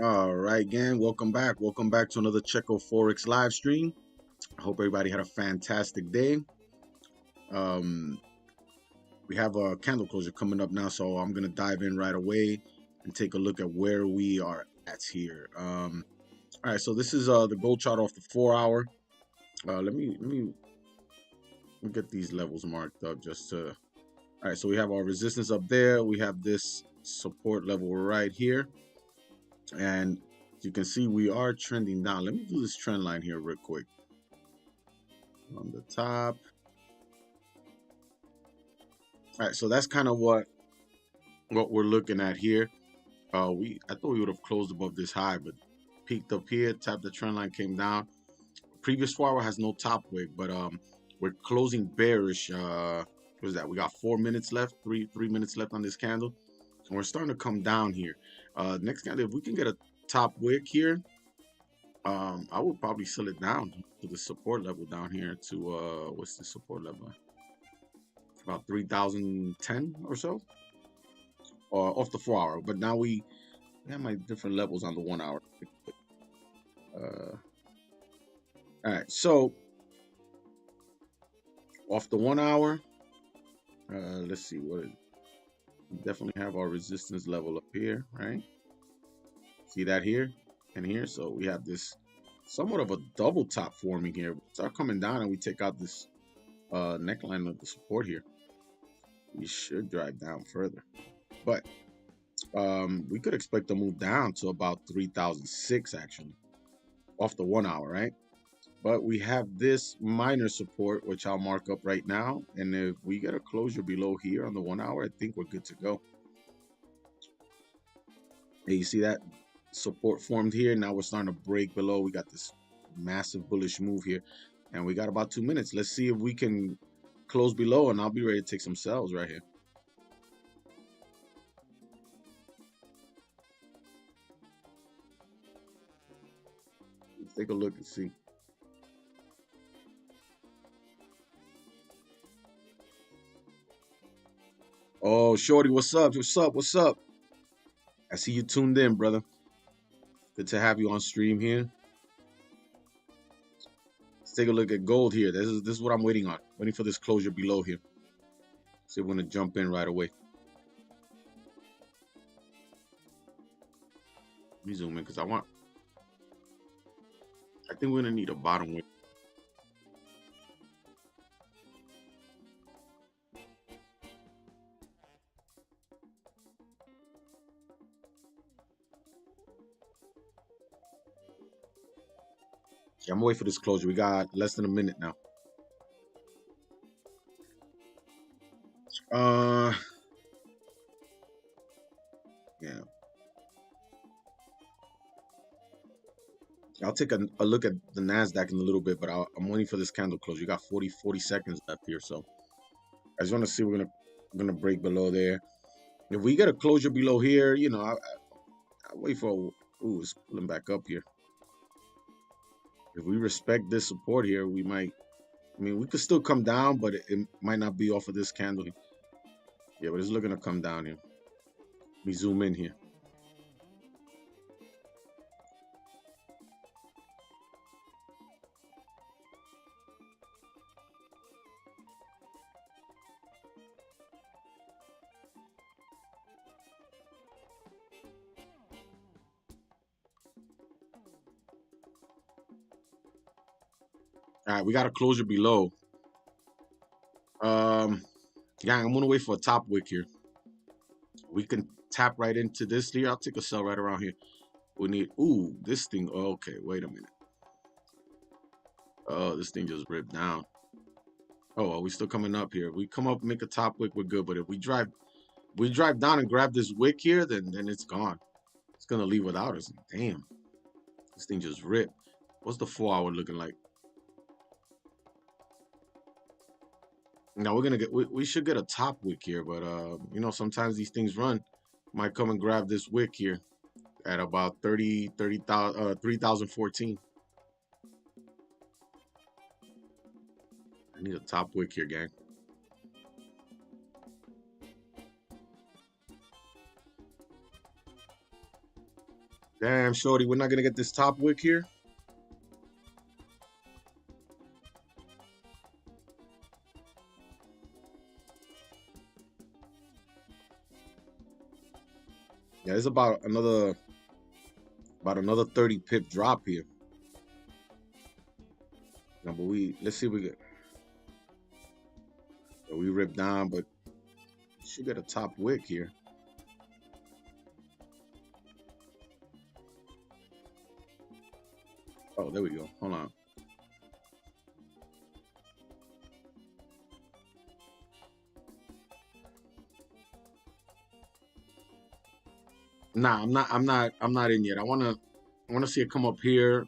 All right, gang. Welcome back. Welcome back to another Checo Forex live stream. I hope everybody had a fantastic day. Um, we have a candle closure coming up now, so I'm gonna dive in right away and take a look at where we are at here. All right, so this is the gold chart off the 4 hour. Let me get these levels marked up just to. All right, so we have our resistance up there. We have this support level right here, and as you can see, we are trending down. Let me do this trend line here real quick on the top. All right, so that's kind of what we're looking at here. I thought we would have closed above this high, but peaked up here, tapped the trend line, came down. Previous 4 hour has no top wick, but we're closing bearish. What is that? We got 4 minutes left, three minutes left on this candle, and we're starting to come down here. Next candle, if we can get a top wick here, I would probably sell it down to the support level down here to what's the support level? About 3010 or so, or off the 4 hour. But now we have my different levels on the 1 hour. All right, so off the 1 hour, let's see what it, we definitely have our resistance level up here, right? See that here and here. So we have this somewhat of a double top forming here. Start coming down and we take out this neckline of the support here. We should drive down further, but we could expect to move down to about 3006 actually off the 1 hour, right? But we have this minor support, which I'll mark up right now. And if we get a closure below here on the 1 hour, I think we're good to go. And you see that support formed here. Now we're starting to break below. We got this massive bullish move here. And we got about 2 minutes. Let's see if we can close below, and I'll be ready to take some sells right here. Let's take a look and see. Oh, Shorty, what's up? What's up? What's up? I see you tuned in, brother. Good to have you on stream here. Let's take a look at gold here. This is what I'm waiting on. Waiting for this closure below here. See if we're gonna jump in right away. Let me zoom in because I think we're gonna need a bottom wick. Yeah, I'm gonna wait for this closure. We got less than a minute now. Uh, yeah. I'll take a look at the NASDAQ in a little bit, but I'm waiting for this candle close. You got 40 seconds left here, so I just want to see we're gonna break below there. If we get a closure below here, you know, I wait for. Ooh, it's pulling back up here. If we respect this support here, we might. I mean, we could still come down, but it might not be off of this candle. Yeah, but it's looking to come down here. Let me zoom in here. All right, we got a closure below. Yeah, I'm gonna wait for a top wick here. We can tap right into this here. I'll take a sell right around here. We need, ooh, this thing. Oh, okay, wait a minute. Oh, this thing just ripped down. Oh, are we still coming up here? If we come up, make a top wick, we're good. But if we drive down and grab this wick here, then it's gone. It's gonna leave without us. Damn, this thing just ripped. What's the 4 hour looking like? Now we're gonna get. We should get a top wick here, but you know, sometimes these things run. Might come and grab this wick here at about 30,014. I need a top wick here, gang. Damn, shorty, we're not gonna get this top wick here. Yeah, it's about another 30 pip drop here. No, but let's see if we get. We ripped down, but should get a top wick here. Oh, there we go. Hold on. Nah, I'm not in yet. I wanna see it come up here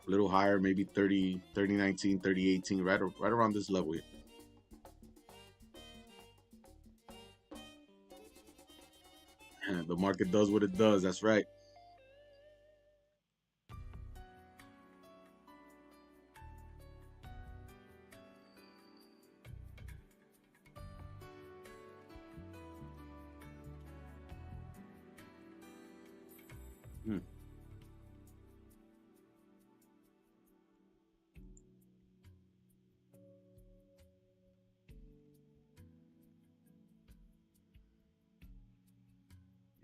a little higher, maybe 3019, 3018, right around this level here. The market does what it does. That's right. Hmm.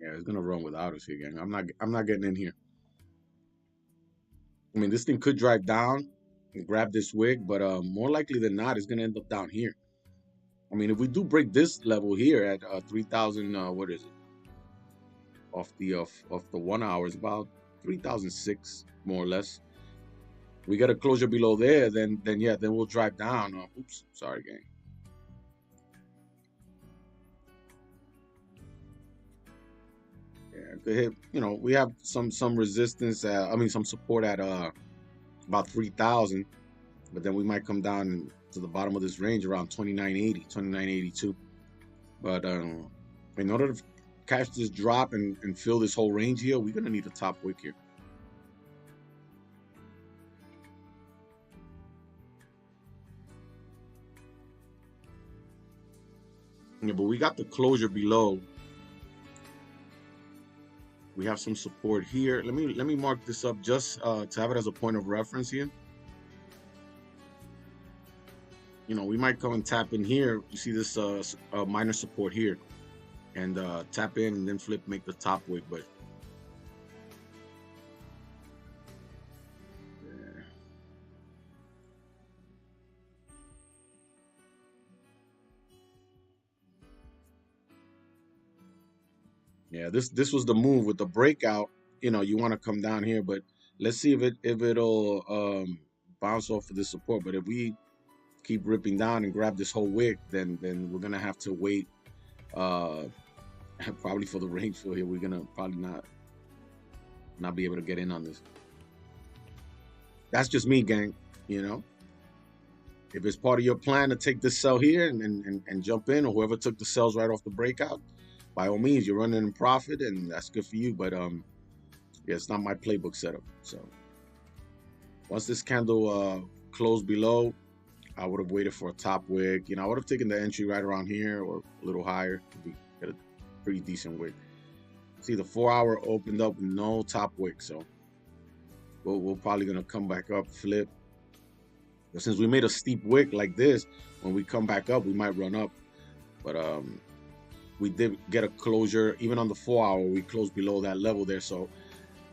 Yeah, it's gonna run without us here, gang. I'm not getting in here. I mean, this thing could drive down and grab this wick, but more likely than not, it's gonna end up down here. I mean, if we do break this level here at 3,000, what is it? Off the 1 hour is about 3,006 more or less. We get a closure below there, then yeah, then we'll drive down. Oops, sorry, gang. Yeah, good hit. You know, we have some resistance. I mean, some support at about 3,000, but then we might come down to the bottom of this range around 2980, 2982. But in order to catch this drop and fill this whole range here, we're gonna need a top wick here. Yeah, but we got the closure below. We have some support here. Let me mark this up just to have it as a point of reference here. You know, we might come and tap in here. You see this minor support here, and tap in and then flip, make the top wick. But yeah, this was the move with the breakout. You know, you want to come down here, but let's see if it'll bounce off of this support. But if we keep ripping down and grab this whole wick, then we're gonna have to wait probably for the range fill here. We're gonna probably not be able to get in on this. That's just me, gang. You know, if it's part of your plan to take this sell here and jump in, or whoever took the sells right off the breakout, by all means, you're running in profit, and that's good for you. But yeah, it's not my playbook setup. So once this candle closed below, I would have waited for a top wick. You know, I would have taken the entry right around here or a little higher to get a pretty decent wick. See, the 4 hour opened up with no top wick, so we're probably gonna come back up, flip. But since we made a steep wick like this, when we come back up, we might run up. But we did get a closure even on the 4 hour. We closed below that level there, so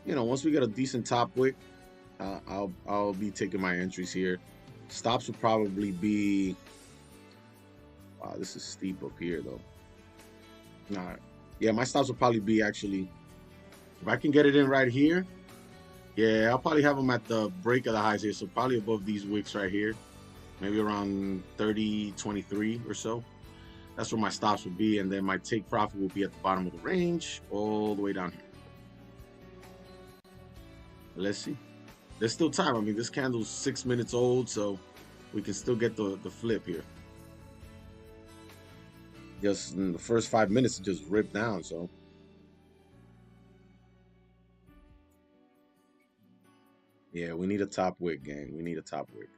you know, once we get a decent top wick, I'll be taking my entries here. Stops will probably be. Wow, this is steep up here though. Nah, yeah, my stops will probably be actually. If I can get it in right here, yeah, I'll probably have them at the break of the highs here, so probably above these wicks right here, maybe around 30.23 or so. That's where my stops will be, and then my take profit will be at the bottom of the range, all the way down here. Let's see. There's still time. I mean, this candle's 6 minutes old, so we can still get the flip here. Just in the first 5 minutes, it just ripped down, so. Yeah, we need a top wick, gang. We need a top wick.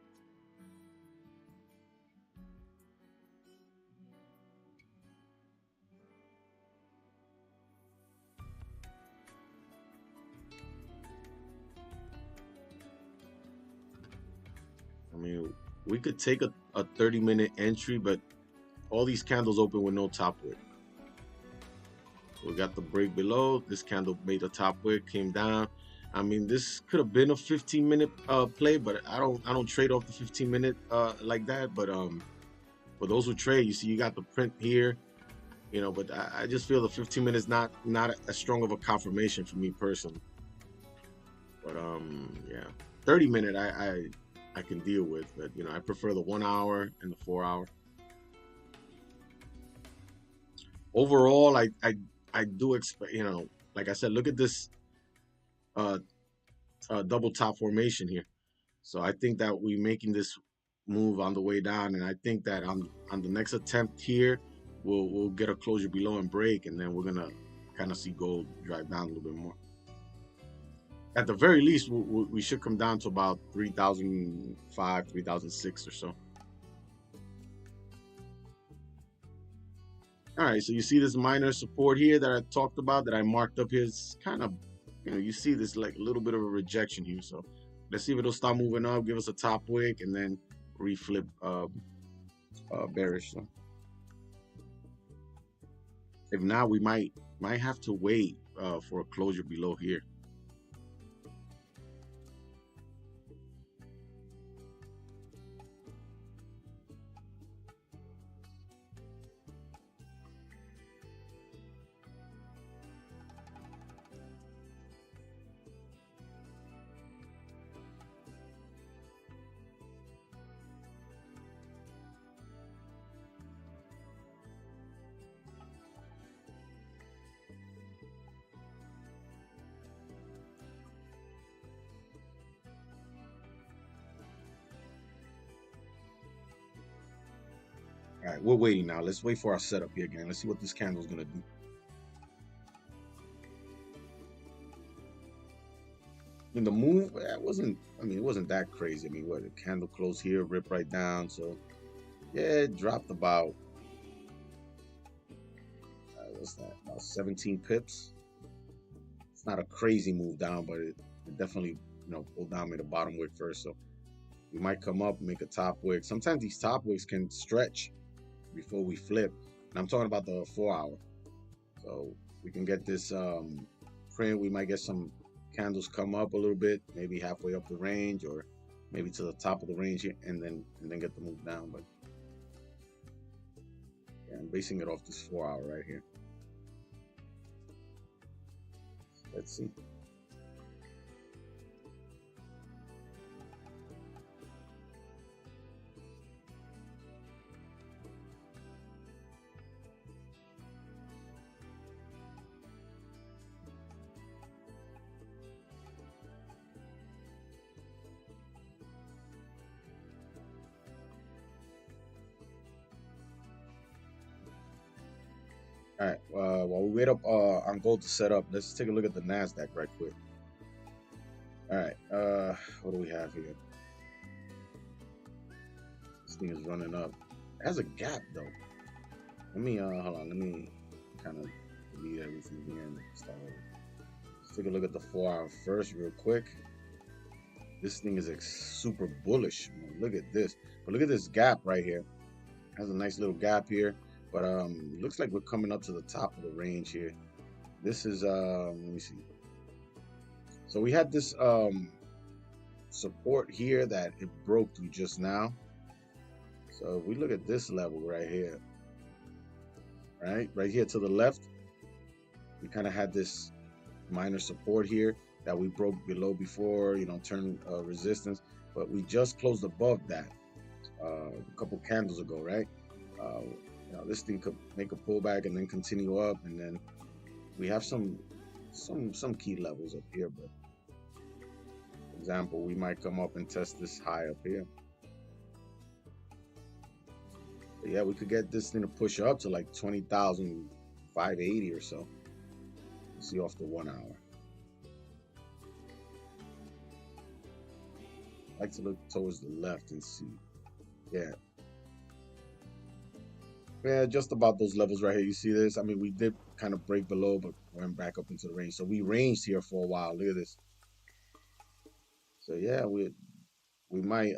I mean, we could take a 30-minute entry, but all these candles open with no top wick. We got the break below. This candle made a top wick, came down. I mean, this could have been a 15-minute play, but I don't trade off the 15-minute like that. But for those who trade, you see, you got the print here, you know. But I just feel the 15 minutes not as strong of a confirmation for me personally. But yeah, 30-minute I can deal with, but you know, I prefer the 1 hour and the 4 hour. Overall, I do expect, you know, like I said, look at this uh, double top formation here. So I think that we making this move on the way down, and I think that on the next attempt here, we'll get a closure below and break, and then we're gonna kind of see gold drive down a little bit more. At the very least, we should come down to about 3,005, 3,006 or so. All right, so you see this minor support here that I talked about, that I marked up here. It's kind of, you know, you see this like a little bit of a rejection here. So let's see if it'll start moving up, give us a top wick, and then reflip bearish. So if not, we might have to wait for a closure below here. All right, we're waiting now. Let's wait for our setup here again. Let's see what this candle is gonna do. And the move, it wasn't. I mean, it wasn't that crazy. I mean, what, the candle closed here, rip right down. So yeah, it dropped about what's that? About 17 pips. It's not a crazy move down, but it definitely, you know, pulled down, made a bottom wick first. So we might come up, make a top wick. Sometimes these top wicks can stretch before we flip. And I'm talking about the 4 hour. So we can get this print. We might get some candles come up a little bit, maybe halfway up the range, or maybe to the top of the range here, and then get the move down. But yeah, I'm basing it off this 4 hour right here. Let's see. All right. While we wait up on gold to set up, let's take a look at the Nasdaq right quick. All right. What do we have here? This thing is running up. It has a gap though. Let me hold on. Let me kind of delete everything here and start over. Let's take a look at the 4 hour first, real quick. This thing is super bullish. Look at this. But look at this gap right here. It has a nice little gap here. But looks like we're coming up to the top of the range here. This is let me see. So we had this support here that it broke through just now. So if we look at this level right here, right here to the left, we kind of had this minor support here that we broke below before, you know, turn resistance, but we just closed above that a couple candles ago, right? You know, this thing could make a pullback and then continue up, and then we have some key levels up here. But for example, we might come up and test this high up here. But yeah, we could get this thing to push up to like 20,580 or so. Let's see off the 1 hour. I like to look towards the left and see. Yeah. Yeah, just about those levels right here. You see this? I mean, we did kind of break below, but went back up into the range. So we ranged here for a while. Look at this. So yeah, we might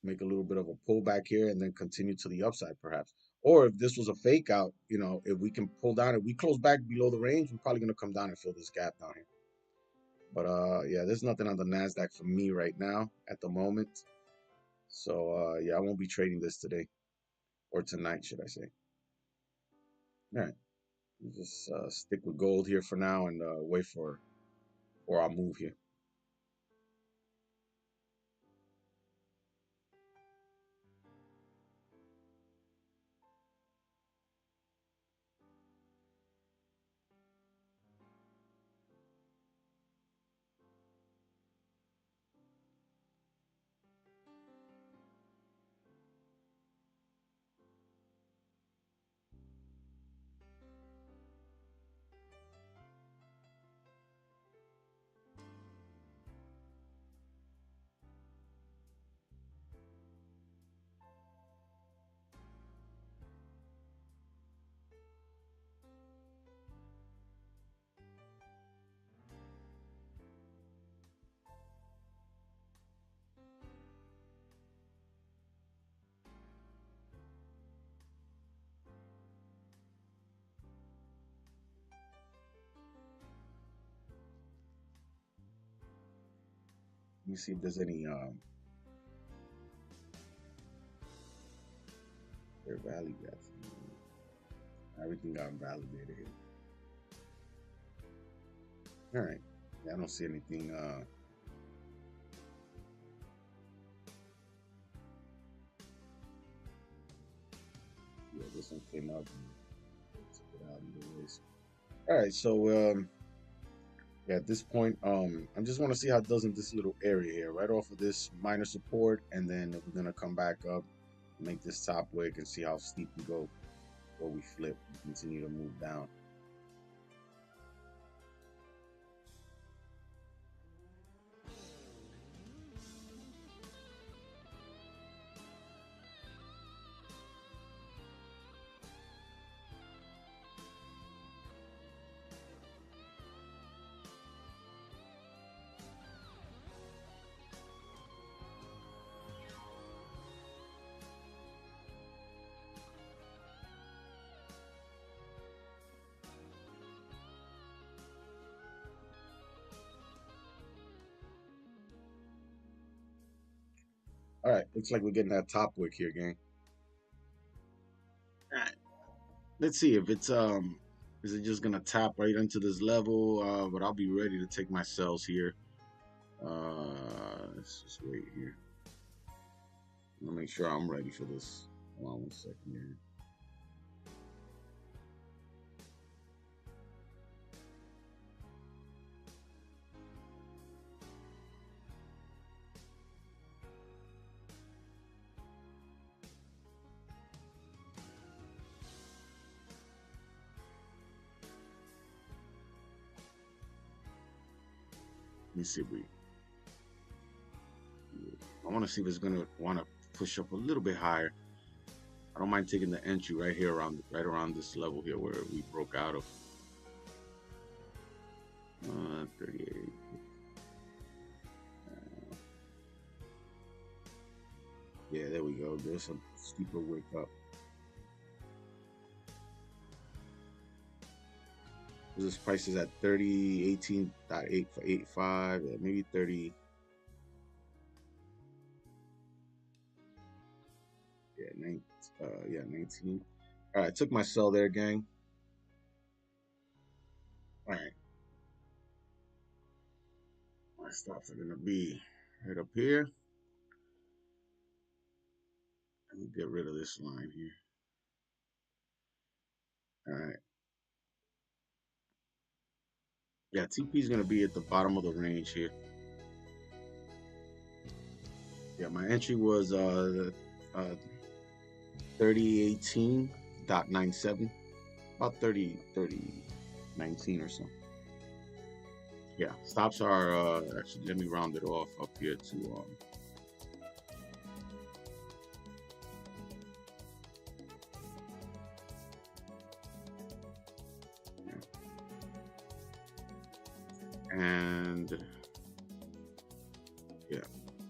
make a little bit of a pullback here and then continue to the upside perhaps. Or if this was a fake out, if we can pull down, if we close back below the range, we're probably going to come down and fill this gap down here. But yeah, there's nothing on the NASDAQ for me right now at the moment. So yeah, I won't be trading this today, or tonight, should I say. All right, just stick with gold here for now and wait for our move here. Let me see if there's any fair value gaps. Everything got validated here. All right, yeah, I don't see anything. Yeah, this one came up. Took it out anyways. All right, so yeah, at this point, I just want to see how it does in this little area here, right off of this minor support, and then we're gonna come back up, make this top wick, and see how steep we go, or we flip and continue to move down. All right, looks like we're getting that top wick here, gang. All right, let's see if it's is it just gonna tap right into this level? But I'll be ready to take my sells here. Let's just wait here. I'll make sure I'm ready for this. Hold on 1 second here. Let me see if I want to see if it's gonna want to push up a little bit higher. I don't mind taking the entry right here right around this level here where we broke out of. 38. Yeah, there we go. There's a steeper wick up. This price is at 3018.8 for 85. Yeah, maybe 30. Yeah, 19. All right, took my sell there, gang. All right. My stops are gonna be right up here. Let me get rid of this line here. All right. Yeah, TP is gonna be at the bottom of the range here. Yeah, my entry was 3018.97, about 3019 or so. Yeah, stops are actually, let me round it off up here to and yeah,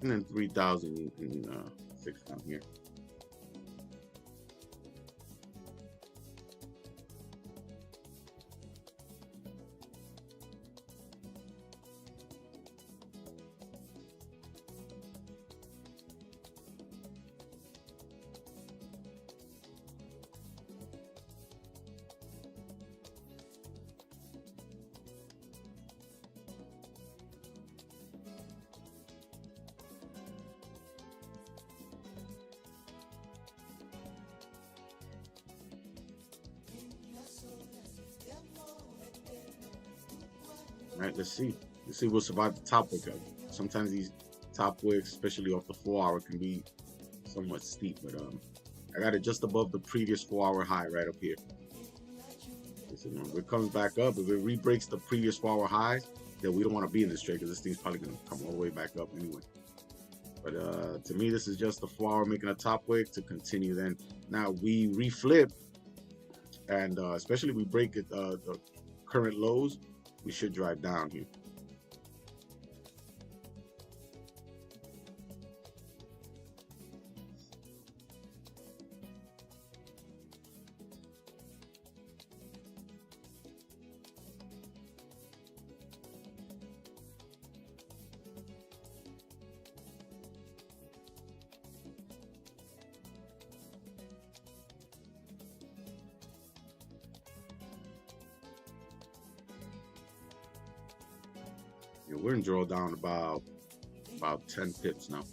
And then 3,006 down here. Right, let's see. Let's see what's about the top wick. Sometimes these top wicks, especially off the 4 hour, can be somewhat steep, but I got it just above the previous 4 hour high right up here. So, if it comes back up, if it re-breaks the previous 4 hour high, then we don't want to be in this trade because this thing's probably going to come all the way back up anyway. But to me, this is just the 4 hour making a top wick to continue. Then now we reflip, and especially if we break it, the current lows, we should drive down here. Yeah, we're in drawdown about 10 pips now.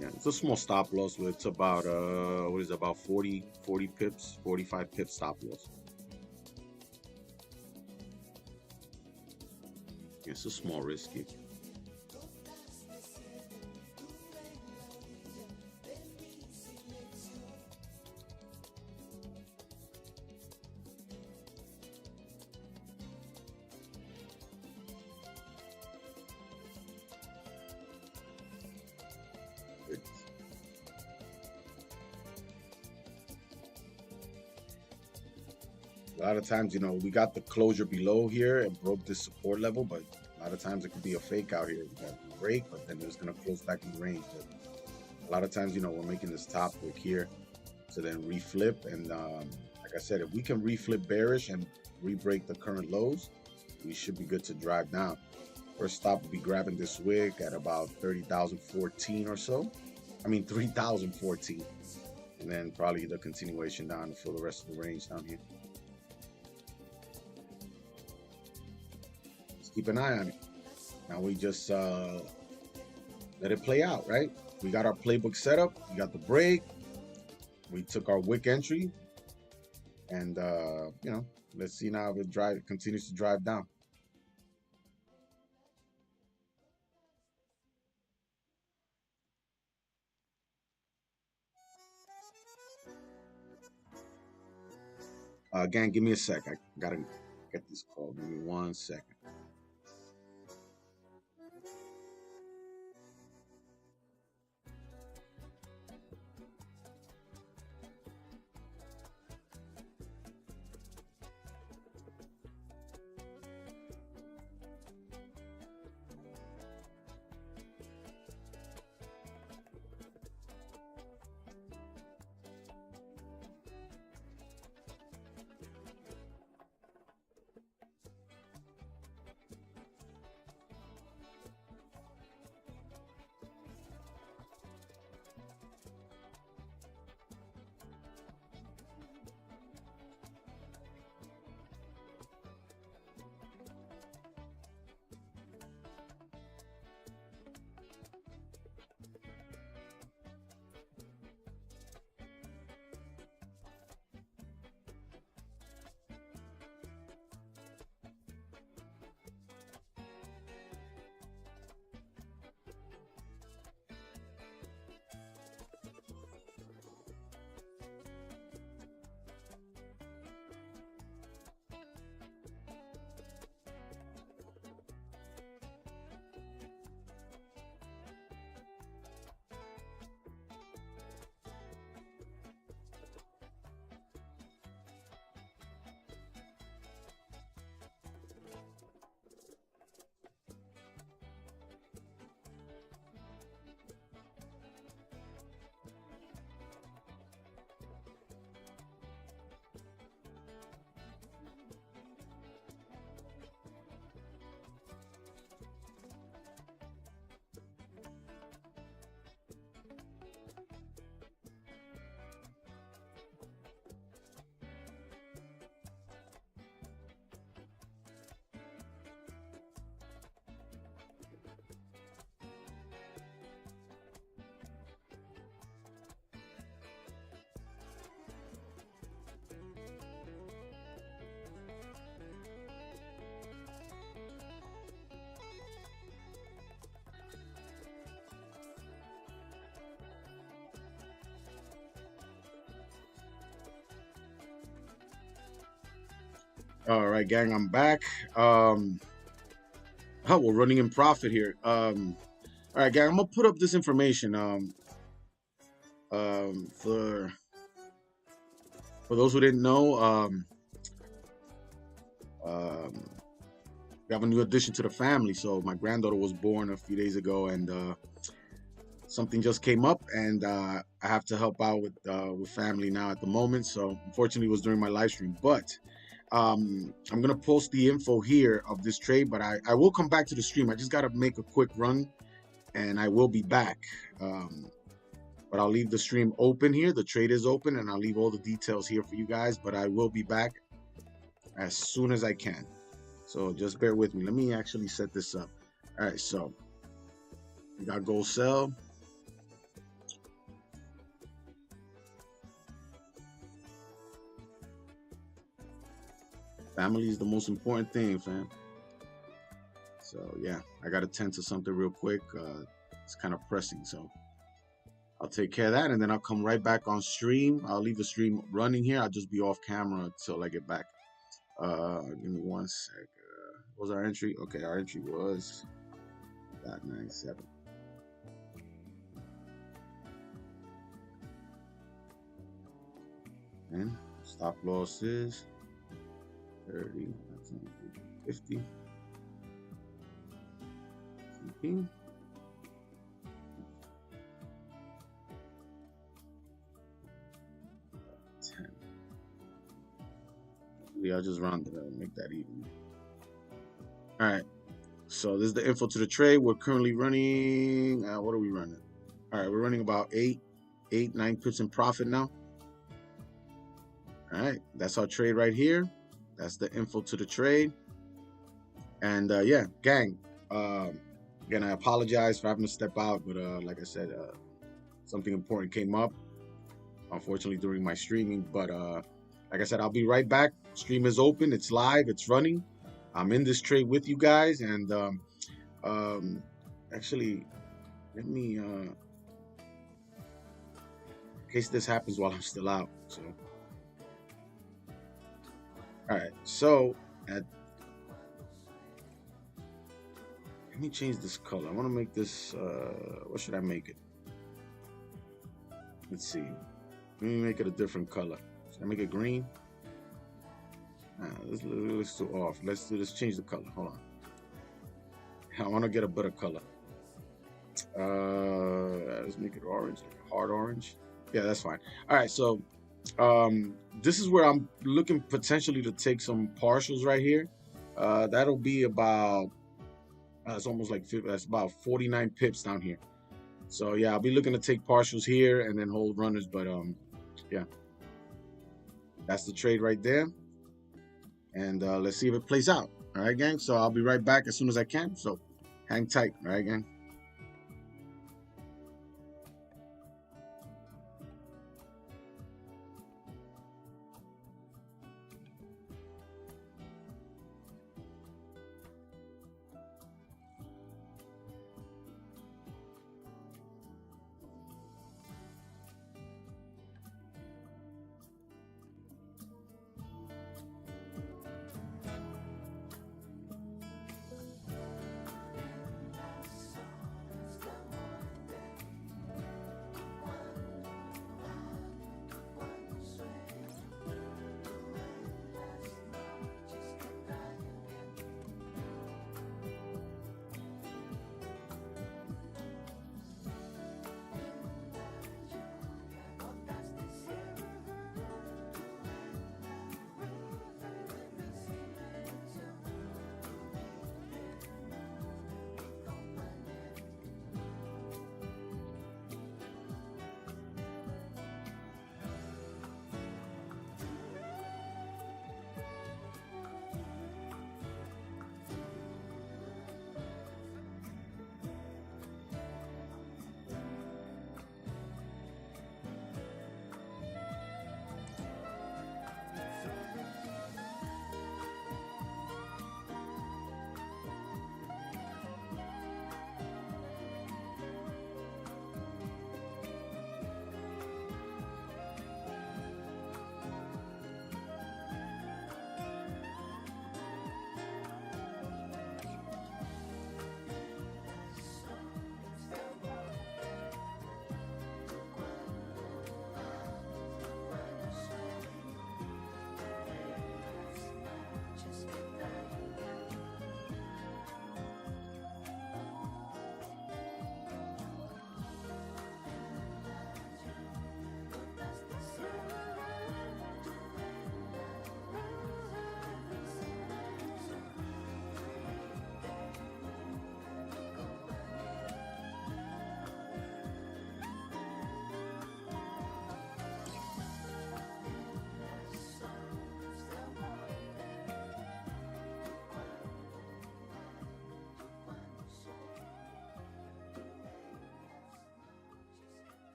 Yeah, it's a small stop loss, but it's about what is it, about 40 pips, 45 pips stop loss. Yeah, it's a small risky. A lot of times, we got the closure below here and broke this support level, but a lot of times it could be a fake out here. We got a break, but then it's going to close back in the range. But a lot of times, we're making this top wick here to then reflip. And like I said, if we can reflip bearish and re-break the current lows, we should be good to drive down. First stop will be grabbing this wick at about 30,014 or so. I mean, 3,014. And then probably the continuation down to fill the rest of the range down here. Keep an eye on it. Now we just let it play out, right? We got our playbook set up. We got the break. We took our wick entry, and let's see now if it continues to drive down. Again, give me a sec. I gotta get this call. Give me 1 second. All right, gang, I'm back. Oh, we're running in profit here. All right, gang, I'm gonna put up this information. For those who didn't know, um, we have a new addition to the family. So my granddaughter was born a few days ago, and something just came up, and I have to help out with family now at the moment. So unfortunately, it was during my live stream, but I'm gonna post the info here of this trade. But I will come back to the stream. I just gotta make a quick run, and I will be back. But I'll leave the stream open here. The trade is open, and I'll leave all the details here for you guys. But I will be back as soon as I can. So just bear with me. Let me actually set this up. All right, so we got gold sell. Family is the most important thing, fam. So yeah, I got to tend to something real quick. It's kind of pressing, so I'll take care of that, and then I'll come right back on stream. I'll leave the stream running here. I'll just be off camera until I get back. Give me 1 sec. What was our entry? Okay, our entry was .97. And stop loss is 30, 50. 10. Yeah, I'll just round it up, make that even. All right, so this is the info to the trade. We're currently running, what are we running? All right, we're running about 9 pips in profit now. All right, that's our trade right here. That's the info to the trade. And yeah, gang, again, I apologize for having to step out, but like I said, something important came up, unfortunately, during my streaming. But like I said, I'll be right back. Stream is open, it's live, it's running. I'm in this trade with you guys, and actually, let me, in case this happens while I'm still out. So, all right, so let me change this color. I want to make this, what should I make it? Let's see. Let me make it a different color. Should I make it green? This looks too off. Let's change the color. Hold on. I want to get a better color. Let's make it orange, like a hard orange. Yeah, that's fine. All right, so this is where I'm looking potentially to take some partials right here. That'll be about, it's almost like, that's about 49 pips down here. So yeah, I'll be looking to take partials here and then hold runners. But yeah, that's the trade right there. And let's see if it plays out. All right, gang. So I'll be right back as soon as I can. So hang tight. All right, gang.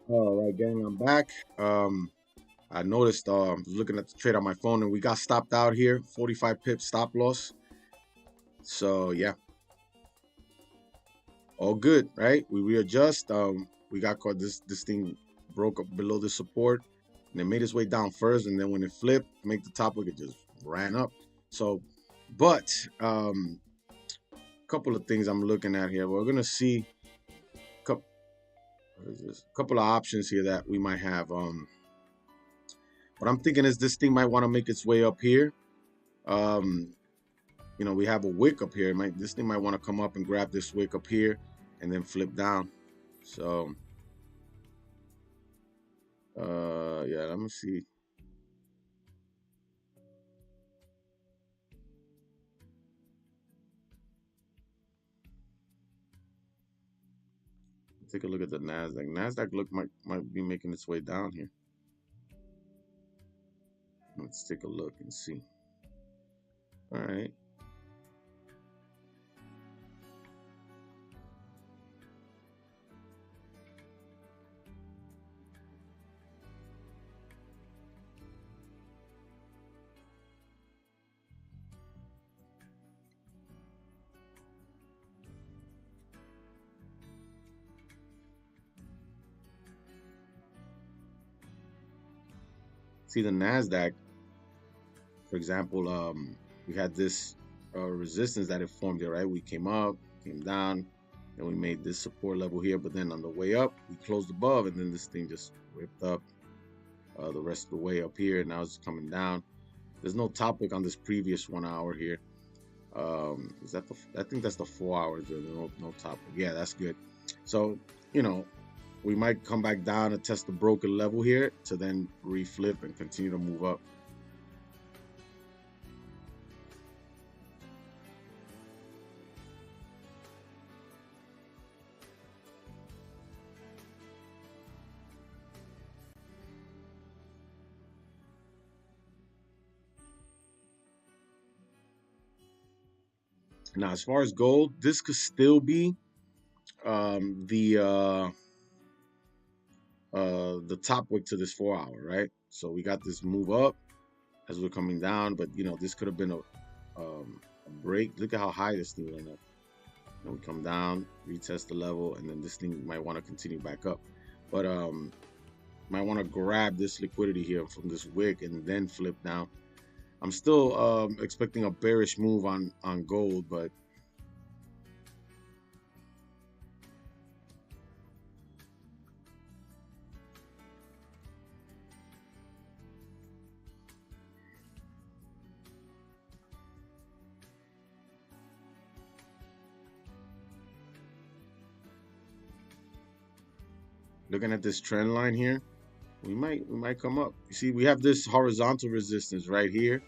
All right, gang, I'm back. I noticed, looking at the trade on my phone, and we got stopped out here, 45 pips stop loss. So yeah, all good, right? We readjust. We got caught. This thing broke up below the support, and it made its way down first, and then when it flipped, make the top wick, it just ran up. So, but couple of things I'm looking at here. We're gonna see couple, couple of options here that we might have. What I'm thinking is this thing might want to make its way up here. Um, we have a wick up here. This thing might want to come up and grab this wick up here and then flip down. So, yeah, let me see. Take a look at the Nasdaq. Nasdaq might be making its way down here. Let's take a look and see. All right. See the Nasdaq, for example, we had this resistance that it formed here, right? We came up, came down, and we made this support level here. But then on the way up, we closed above, and then this thing just ripped up the rest of the way up here. Now it's coming down. There's no topic on this previous 1 hour here. Is that I think that's the 4 hours. There's no topic. Yeah, that's good. So, we might come back down and test the broken level here to then reflip and continue to move up. Now, as far as gold, this could still be the top wick to this 4 hour, right? So we got this move up as we're coming down, but this could have been a break. Look at how high this thing went up. And we come down, retest the level, and then this thing might want to continue back up. But might want to grab this liquidity here from this wick and then flip down. I'm still expecting a bearish move on gold, but looking at this trend line here, we might come up. You see, we have this horizontal resistance right here,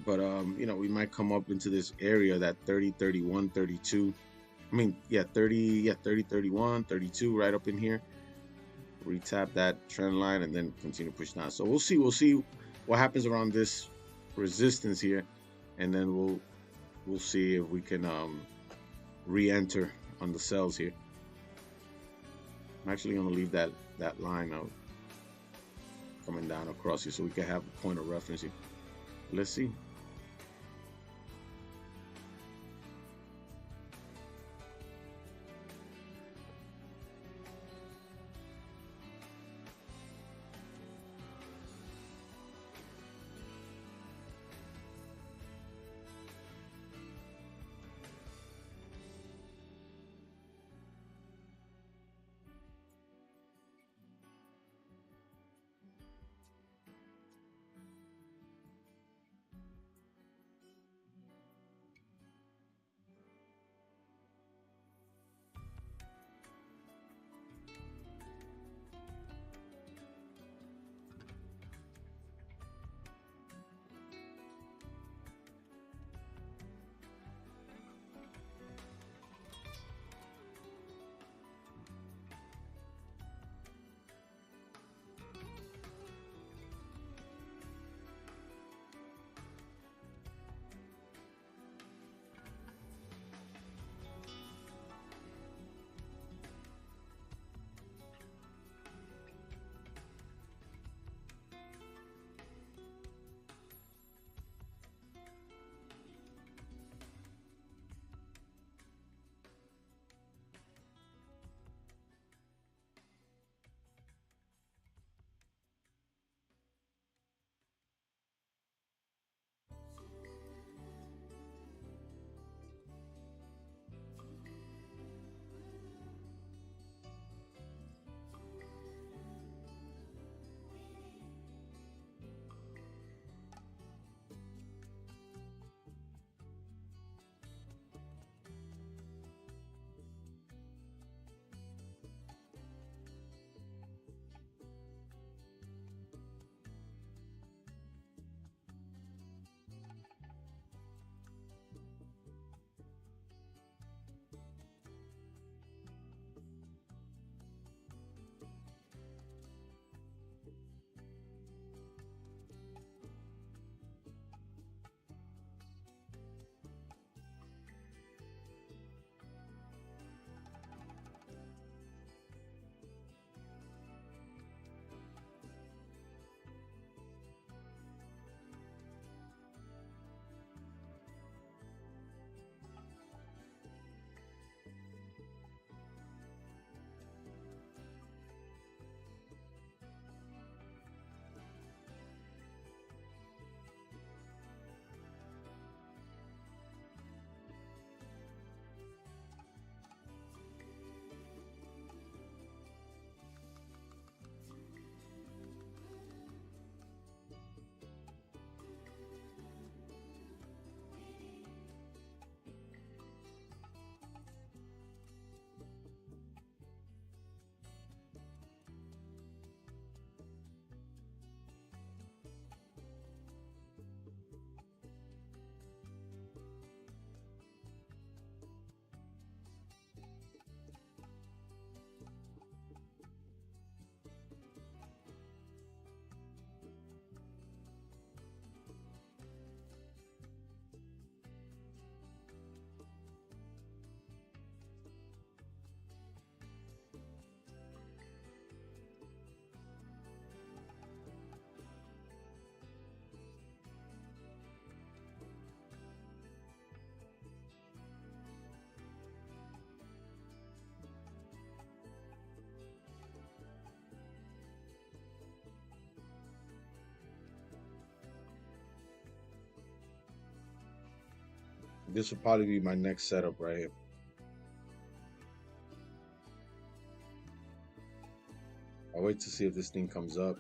but we might come up into this area, that 30, 31, 32. I mean, yeah, 30, 31, 32, right up in here. Retap that trend line and then continue to push down. So we'll see what happens around this resistance here, and then we'll see if we can re-enter on the sells here. I'm actually going to leave that line out coming down across here so we can have a point of reference here. Let's see. This will probably be my next setup right here. I'll wait to see if this thing comes up.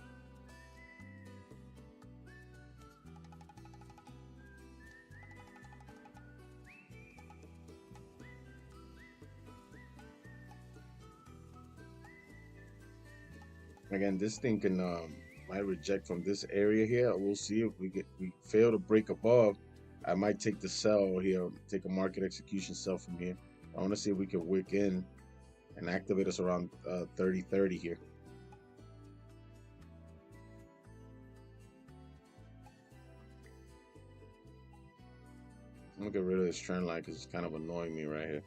Again, this thing can might reject from this area here. We'll see if we fail to break above. I might take the sell here, take a market execution sell from here. I want to see if we can wick in and activate us around 30.30 here. I'm gonna get rid of this trend line because it's kind of annoying me right here.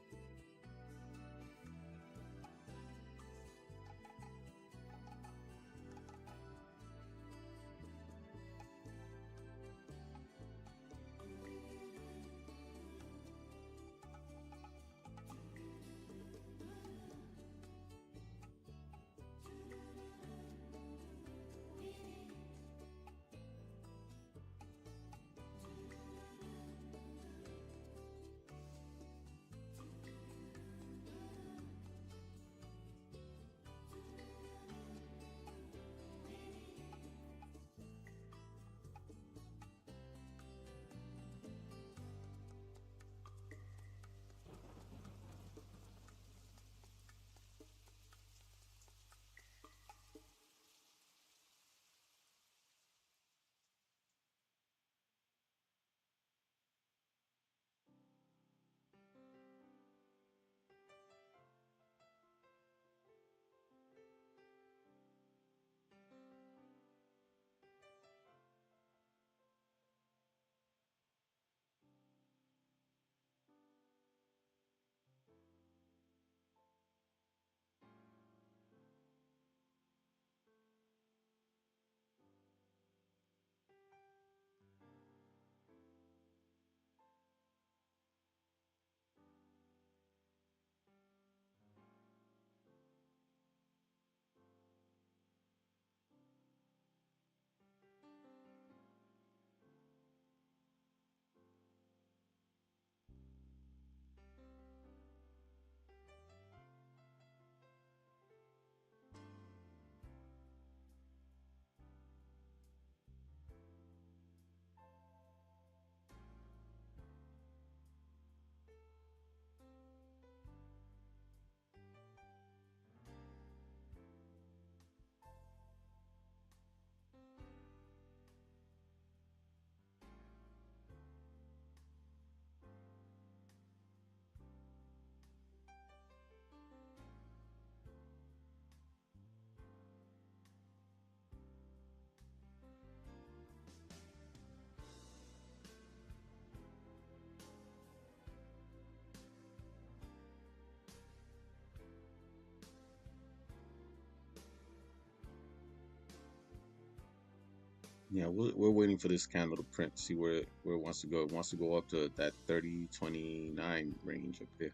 Yeah, we're waiting for this candle to print, see where it wants to go. It wants to go up to that 30.29 range up there.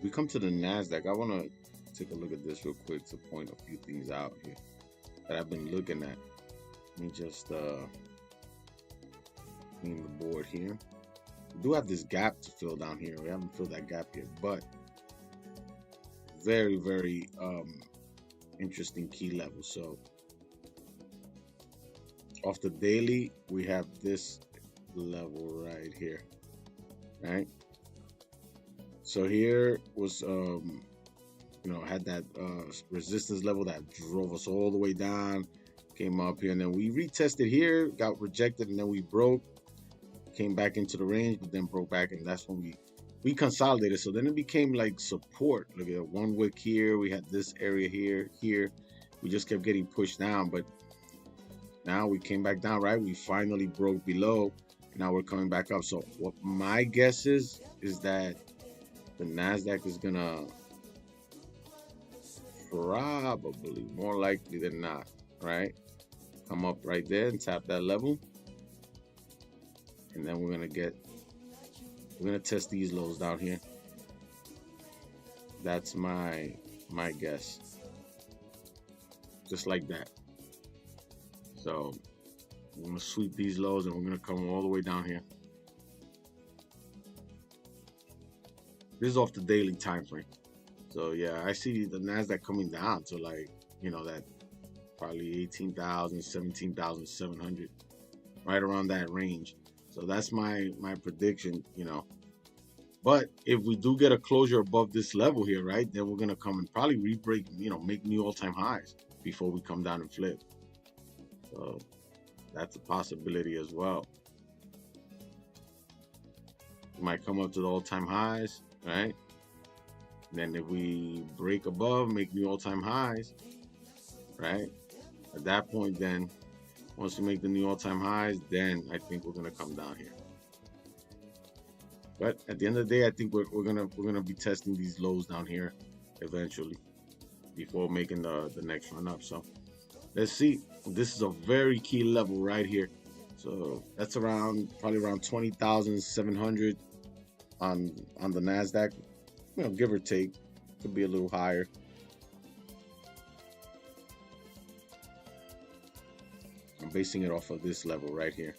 We come to the NASDAQ. I want to take a look at this real quick to point a few things out here that I've been looking at. Let me just clean the board here. We do have this gap to fill down here. We haven't filled that gap yet, but very, very interesting key level. So off the daily, we have this level right here, right? So here was had that resistance level that drove us all the way down, came up here, and then we retested here, got rejected, and then we broke, came back into the range, but then broke back, and that's when we consolidated. So then it became like support. Look at one wick here, we had this area here, we just kept getting pushed down, but now we came back down, right? We finally broke below. Now we're coming back up. So what my guess is that the NASDAQ is gonna probably, more likely than not, right, come up right there and tap that level, and then we're gonna test these lows down here. That's my guess, just like that. So we're gonna sweep these lows and we're gonna come all the way down here. This is off the daily time frame. So yeah, I see the NASDAQ coming down to like, that probably 18,000, 17,700, right around that range. So that's my prediction, But if we do get a closure above this level here, right, then we're gonna come and probably re-break, make new all-time highs before we come down and flip. So that's a possibility as well. We might come up to the all-time highs, right? Then if we break above, make new all-time highs, right? At that point, then once we make the new all-time highs, then I think we're gonna come down here. But at the end of the day, I think we're gonna be testing these lows down here eventually before making the next run up. So let's see. This is a very key level right here. So that's probably around 20,700 on the NASDAQ. Give or take, could be a little higher. I'm basing it off of this level right here,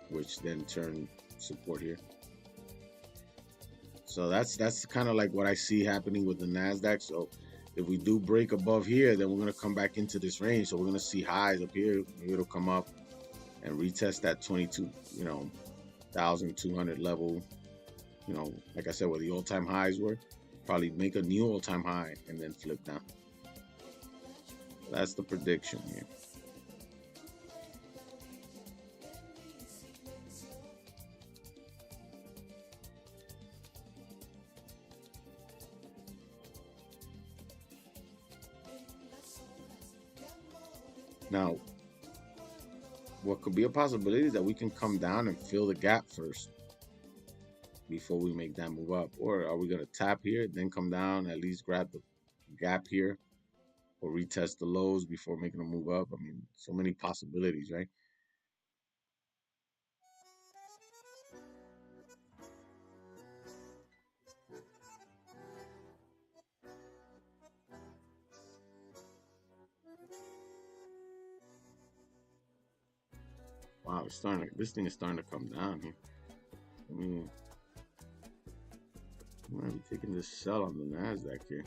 which then turned support here. So that's kind of like what I see happening with the NASDAQ. So if we do break above here, then we're going to come back into this range. So we're going to see highs up here. Maybe it'll come up and retest that 22,200 level. Like I said, where the all-time highs were, probably make a new all-time high and then flip down. That's the prediction here. Now, what could be a possibility is that we can come down and fill the gap first before we make that move up. Or are we going to tap here, then come down, at least grab the gap here, or retest the lows before making a move up? I mean, so many possibilities, right? Wow, this thing is starting to come down here. I mean, I'm gonna be taking this sell on the NASDAQ here.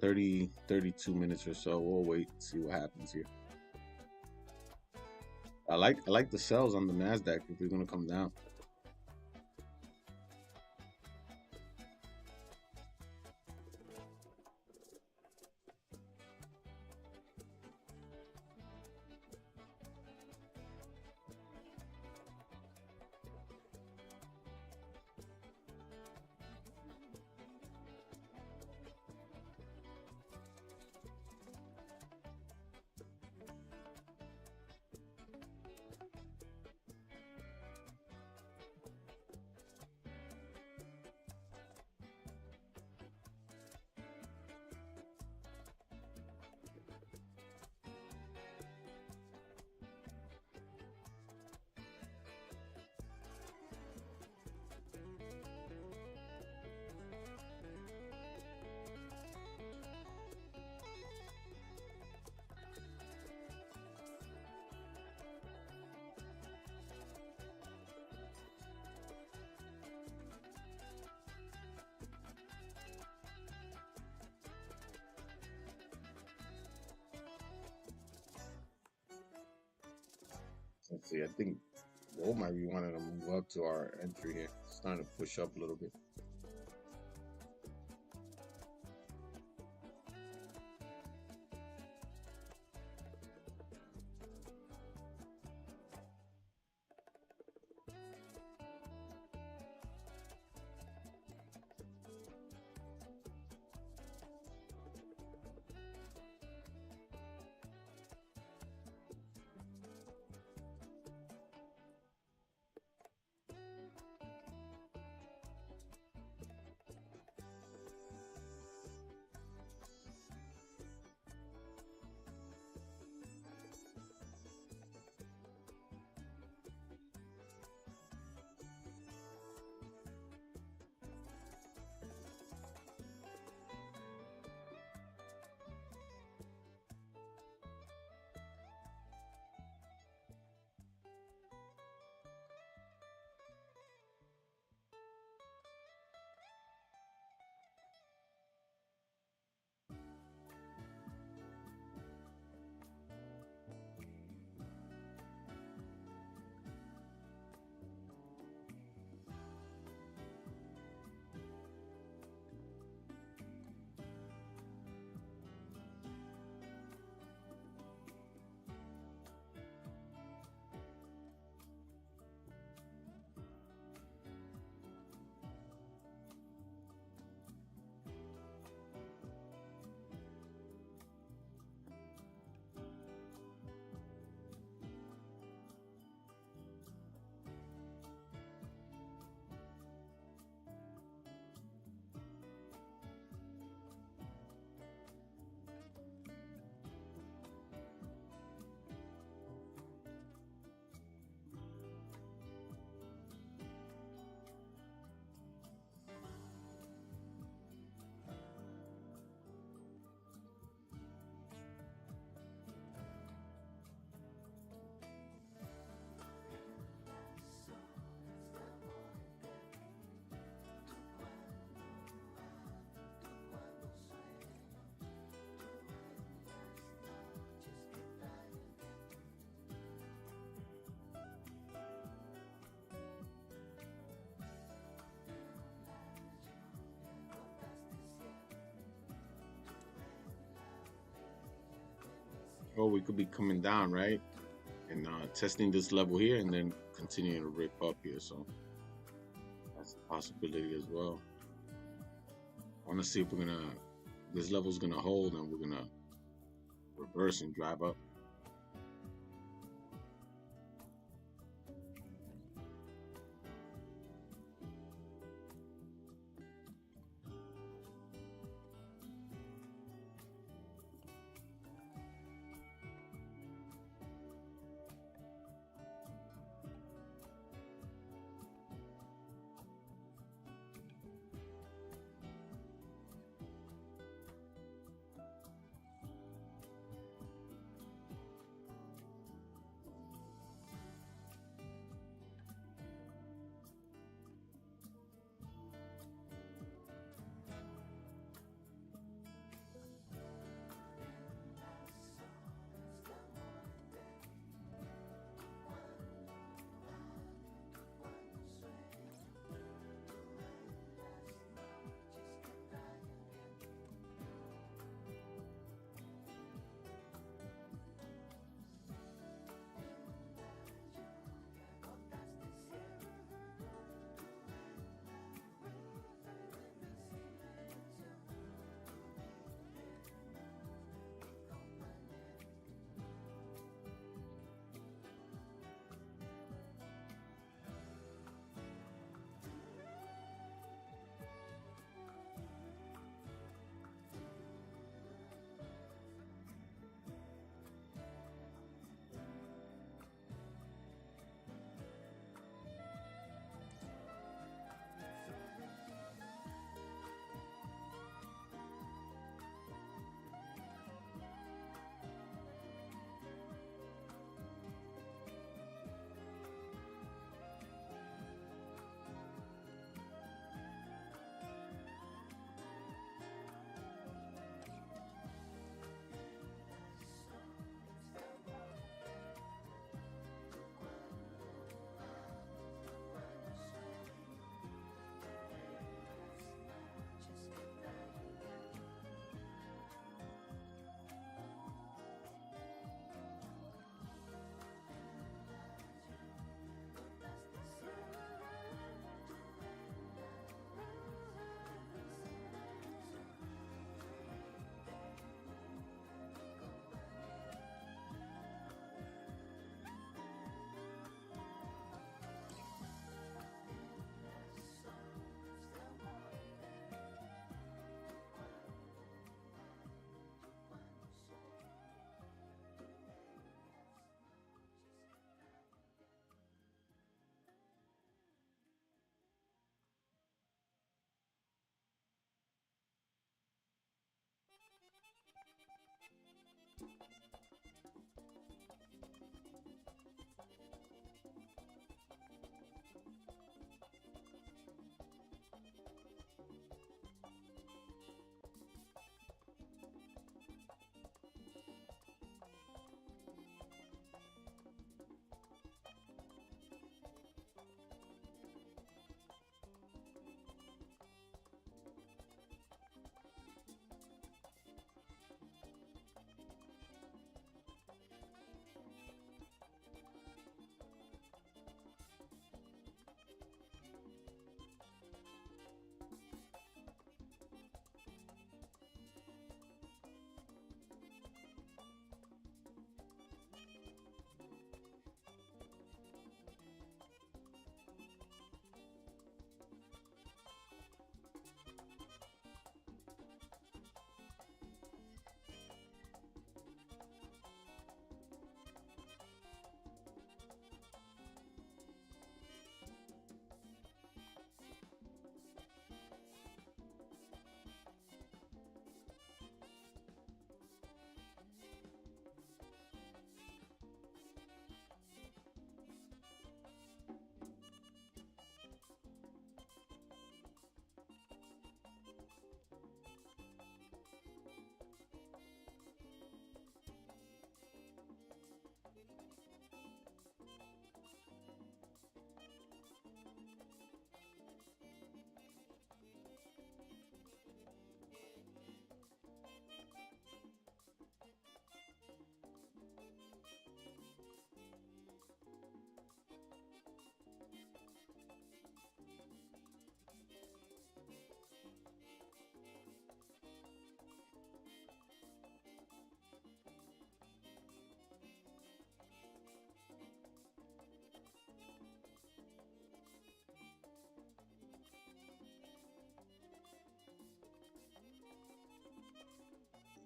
30, 32 minutes or so. We'll wait, see what happens here. I like the sells on the Nasdaq if we're gonna come down. Let's see. I think gold might be wanting to move up to our entry here. It's starting to push up a little bit. Or we could be coming down, right? And testing this level here and then continuing to rip up here. So that's a possibility as well. I want to see if this level's going to hold and we're going to reverse and drive up.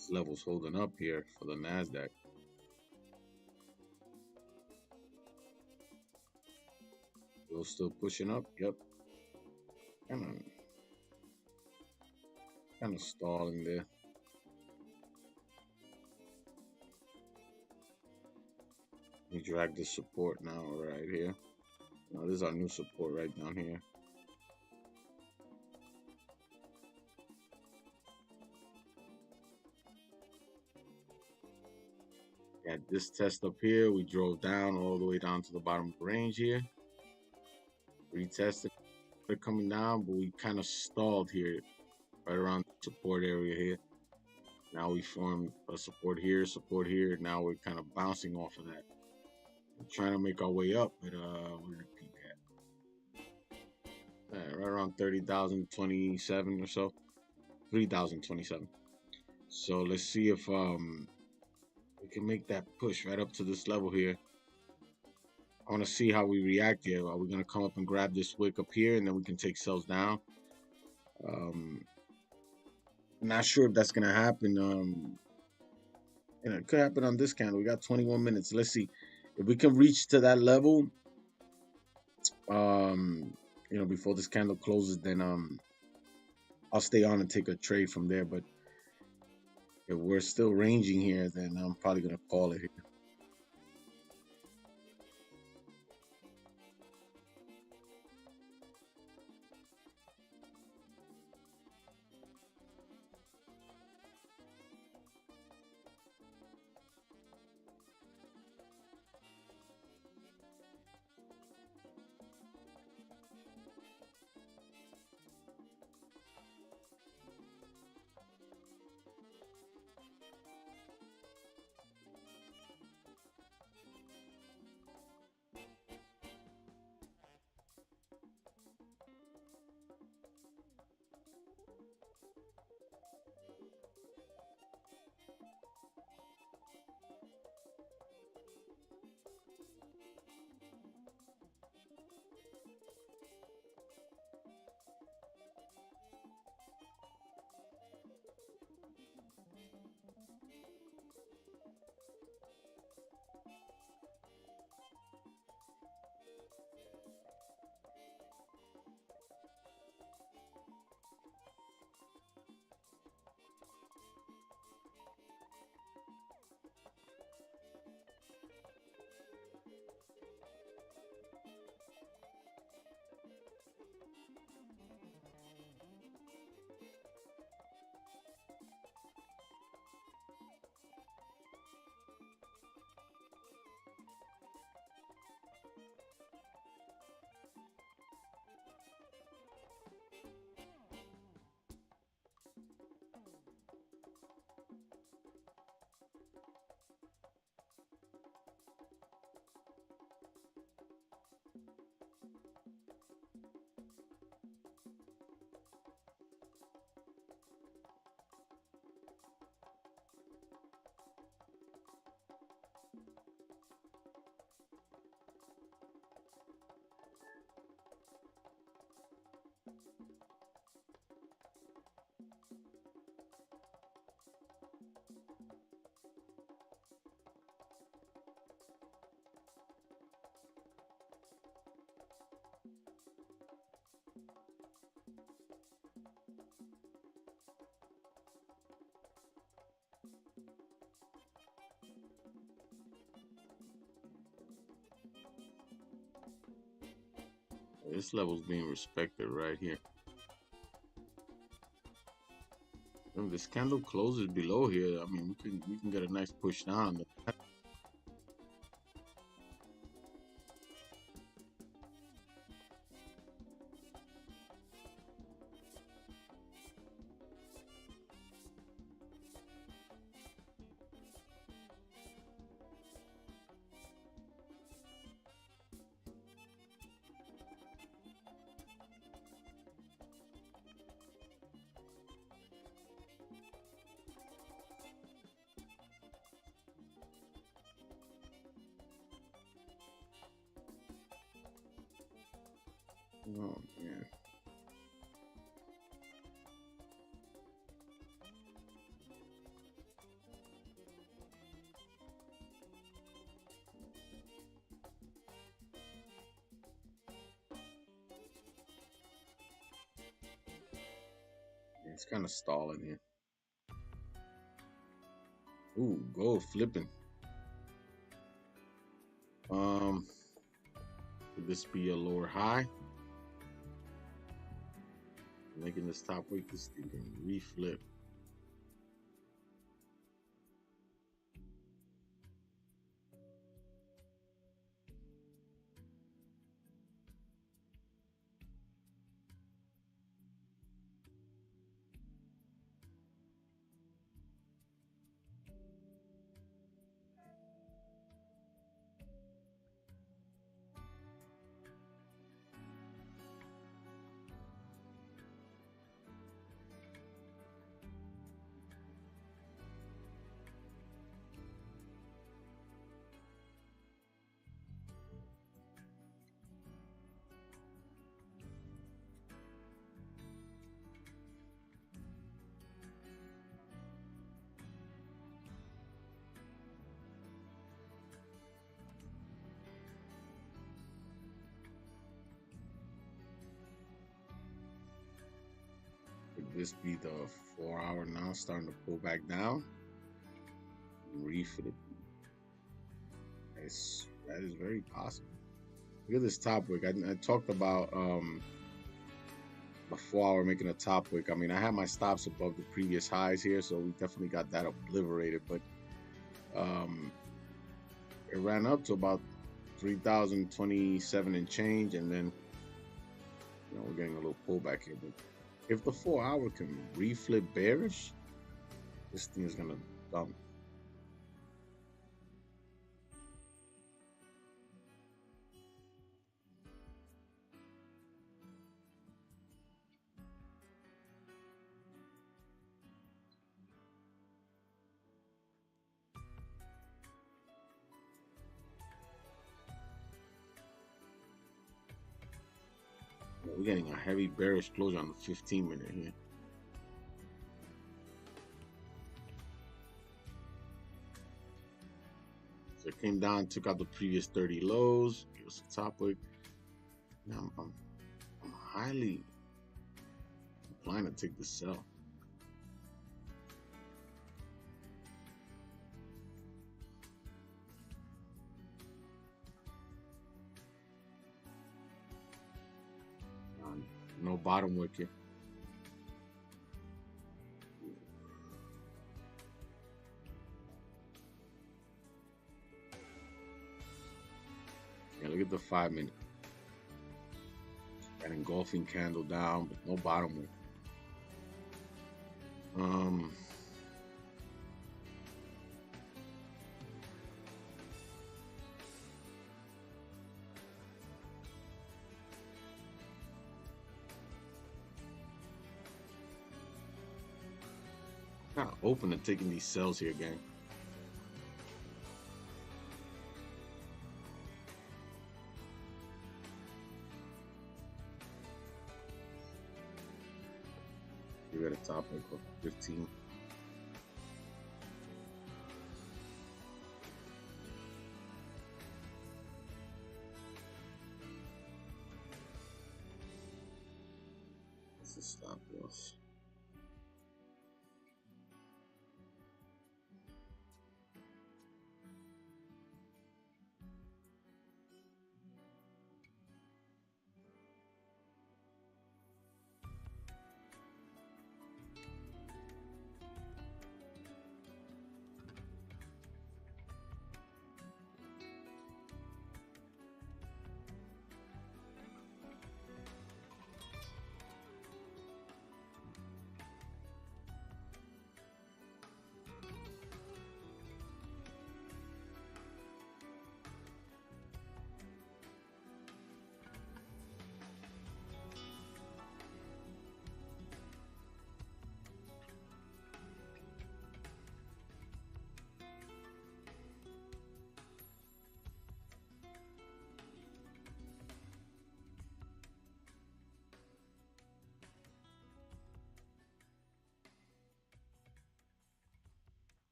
This level's holding up here for the NASDAQ. Still pushing up. Yep. Kind of stalling there. We drag the support now right here. Now this is our new support right down here. At this test up here, we drove down all the way down to the bottom of the range here. Retested, they're coming down, but we kind of stalled here, right around the support area here. Now we formed a support here. Now we're kind of bouncing off of that. We're trying to make our way up, but we're gonna peak at right around 30,027 or so, 3,027. So let's see if we can make that push right up to this level here. I want to see how we react here. Are we going to come up and grab this wick up here and then we can take sells down? Not sure if that's going to happen. It could happen on this candle. We got 21 minutes. Let's see if we can reach to that level. Before this candle closes, then I'll stay on and take a trade from there. But if we're still ranging here, then I'm probably going to call it here. This level's being respected right here. If this candle closes below here, I mean, we can get a nice push down. Oh, yeah. It's kind of stalling here. Ooh, gold flipping. Could this be a lower high? Making this top wick, this thing can reflip. Could this be the 4-hour now starting to pull back down? Reflip. That is very possible. Look at this top wick. I talked about the 4-hour making a top wick. I mean, I had my stops above the previous highs here, so we definitely got that obliterated. But it ran up to about 3,027 and change, and then we're getting a little pullback here. But if the 4-hour can reflip bearish, this thing is gonna dump. We're getting a heavy bearish closure on the 15-minute here. So it came down, took out the previous 30 lows, gave us a top wick. Now I'm highly inclined to take the sell. No bottom wicket. Yeah, look at the 5-minute. An engulfing candle down, but no bottom wicket. Kind of open to taking these sells here, gang. You're at a top of 15. That's a stop loss.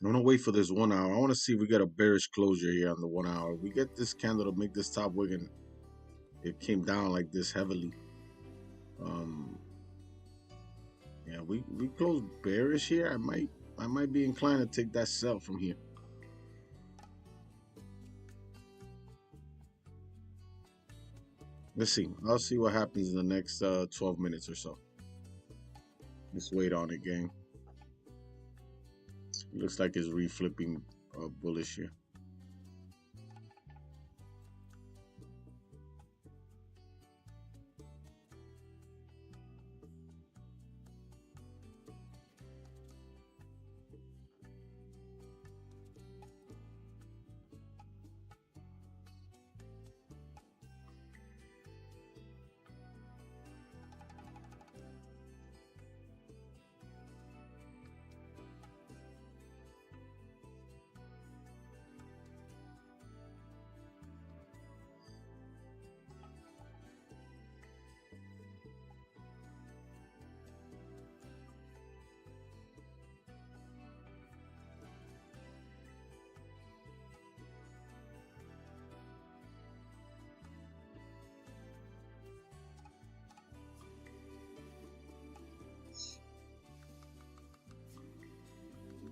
I want to wait for this 1 hour. I want to see if we get a bearish closure here on the 1 hour. We get this candle to make this top wick and it came down like this heavily. Yeah, we closed bearish here. I might be inclined to take that sell from here. Let's see. I'll see what happens in the next 12 minutes or so. Let's wait on it, gang. Looks like it's reflipping bullish here.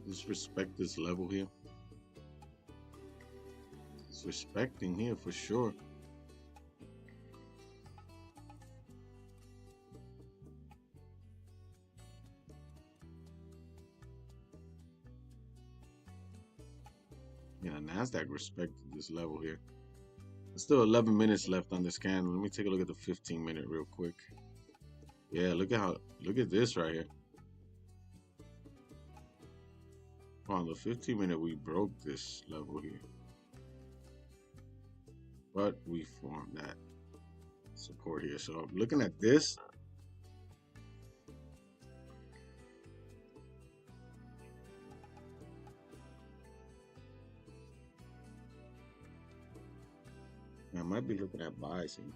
Just respect this level here. It's respecting here for sure. Yeah, NASDAQ respected this level here. There's still 11 minutes left on this candle. Let me take a look at the 15-minute real quick. Yeah, look at this right here. On the 15-minute, we broke this level here. But we formed that support here. So I'm looking at this. I might be looking at buys here.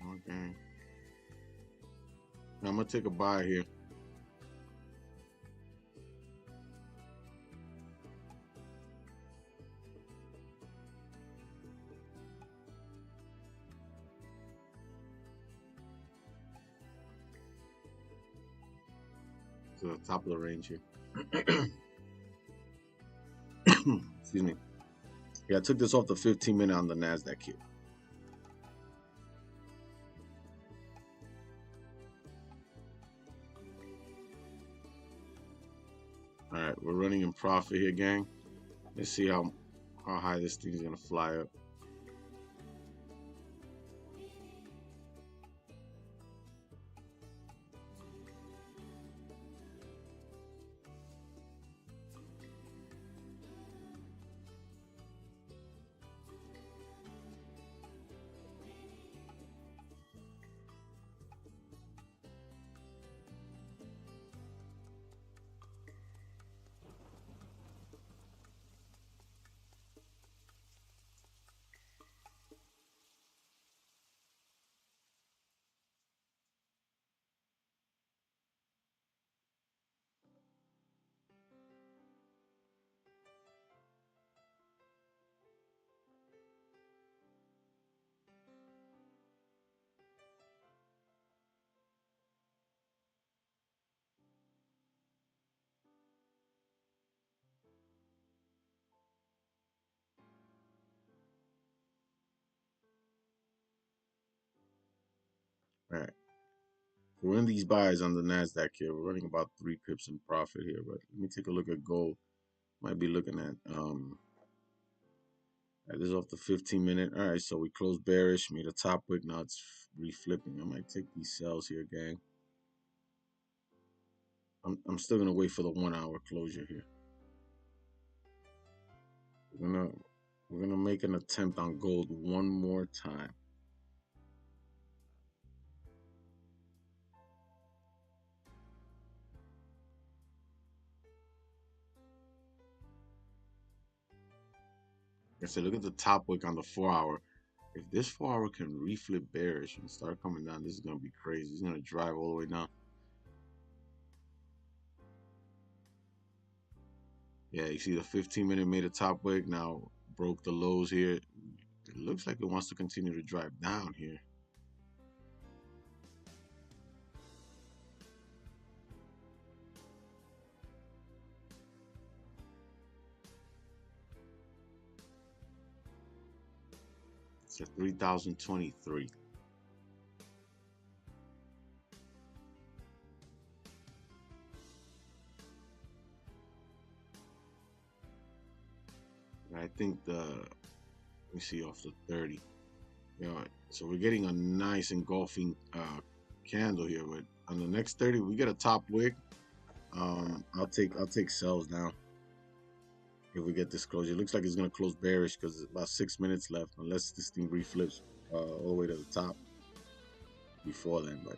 Okay. Now I'm gonna take a buy here. To the top of the range here. Excuse me. Yeah, I took this off the 15-minute on the NASDAQ here. All right, we're running in profit here, gang. Let's see how high this thing is gonna fly up. All right. We're in these buys on the NASDAQ here. We're running about 3 pips in profit here, but let me take a look at gold. Might be looking at this is off the 15-minute. All right, so we closed bearish, made a top wick. Now it's reflipping. I might take these sells here, gang. I'm still gonna wait for the 1 hour closure here. We're We're gonna make an attempt on gold one more time. Like I said, look at the top wick on the 4-hour. If this 4-hour can reflip bearish and start coming down, this is gonna be crazy. It's gonna drive all the way down. Yeah, you see the 15-minute made a top wick, now broke the lows here. It looks like it wants to continue to drive down here. It's at 3,023. I think let me see off the 30. You know, so we're getting a nice engulfing candle here, but on the next 30 we get a top wick. I'll take sells now if we get this closure. It looks like it's gonna close bearish because there's about 6 minutes left, unless this thing reflips all the way to the top before then. But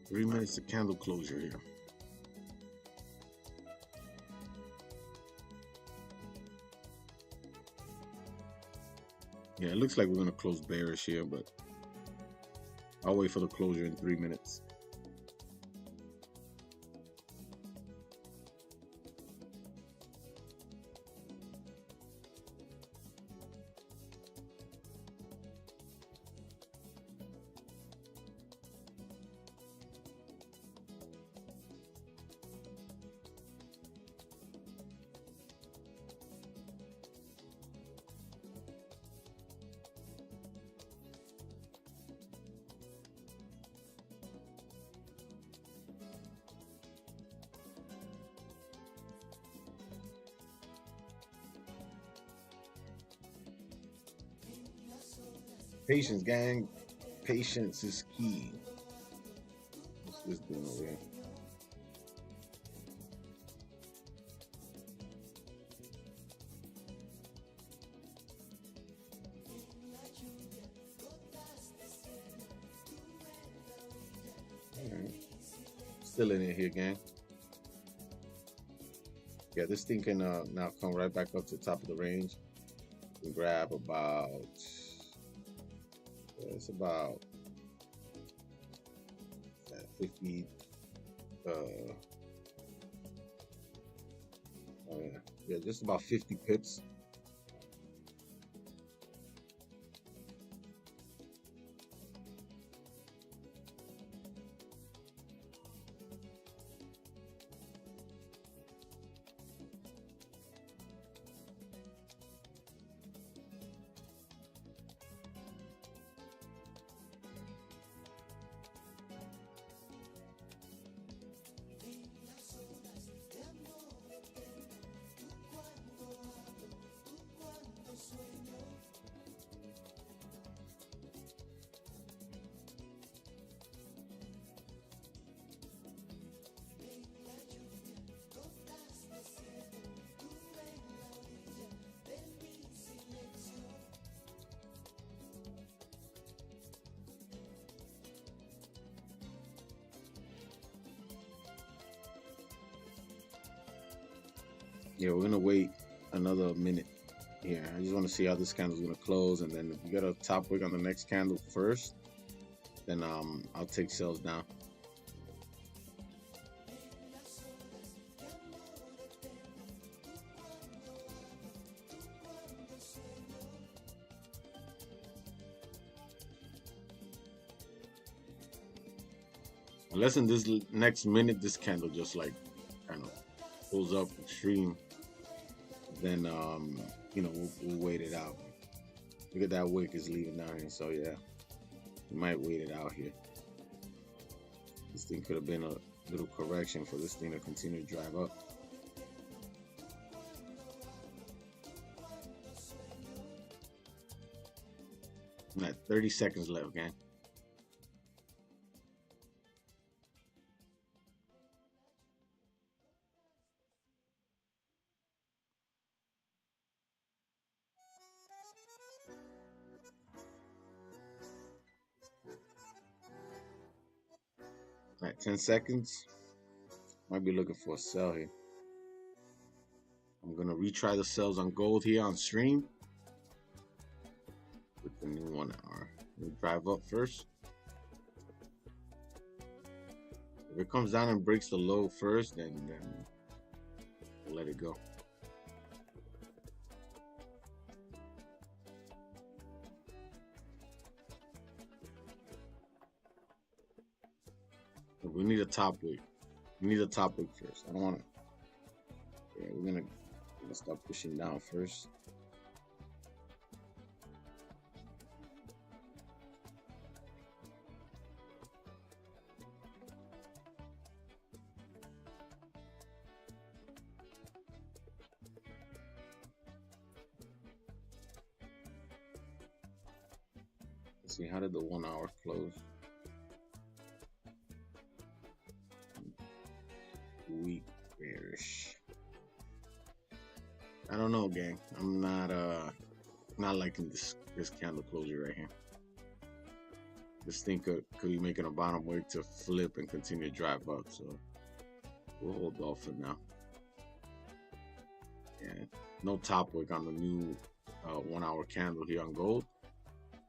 three minutes to candle closure here. Yeah, it looks like we're gonna close bearish here, but I'll wait for the closure in 3 minutes. Patience, gang. Patience is key. What's this doing over here? Right. Still in it here, gang. Yeah, this thing can now come right back up to the top of the range and grab about, it's about 50, oh yeah, just about 50 pips. Yeah, we're gonna wait another minute here. I just want to see how this candle's gonna close, and then if we get a top wick on the next candle first, then I'll take sales down. Unless in this next minute this candle just like kind of pulls up extreme, then you know, we'll wait it out. Look at that wick is leaving down here, so yeah, we might wait it out here. This thing could have been a little correction for this thing to continue to drive up. I'm at 30 seconds left, gang. All right, 10 seconds. Might be looking for a sell here. I'm gonna retry the sells on gold here on stream with the new 1 hour. Let me drive up first. If it comes down and breaks the low first, then we'll let it go. We need a top wick. We need a top wick first. I don't want to. Yeah, we're gonna start pushing down first. Let's see, how did the 1 hour close? Weak bearish. I don't know, gang. I'm not liking this candle closure right here. This thing could be making a bottom wick to flip and continue to drive up, so we'll hold off for now. Yeah, no top wick on the new 1 hour candle here on gold.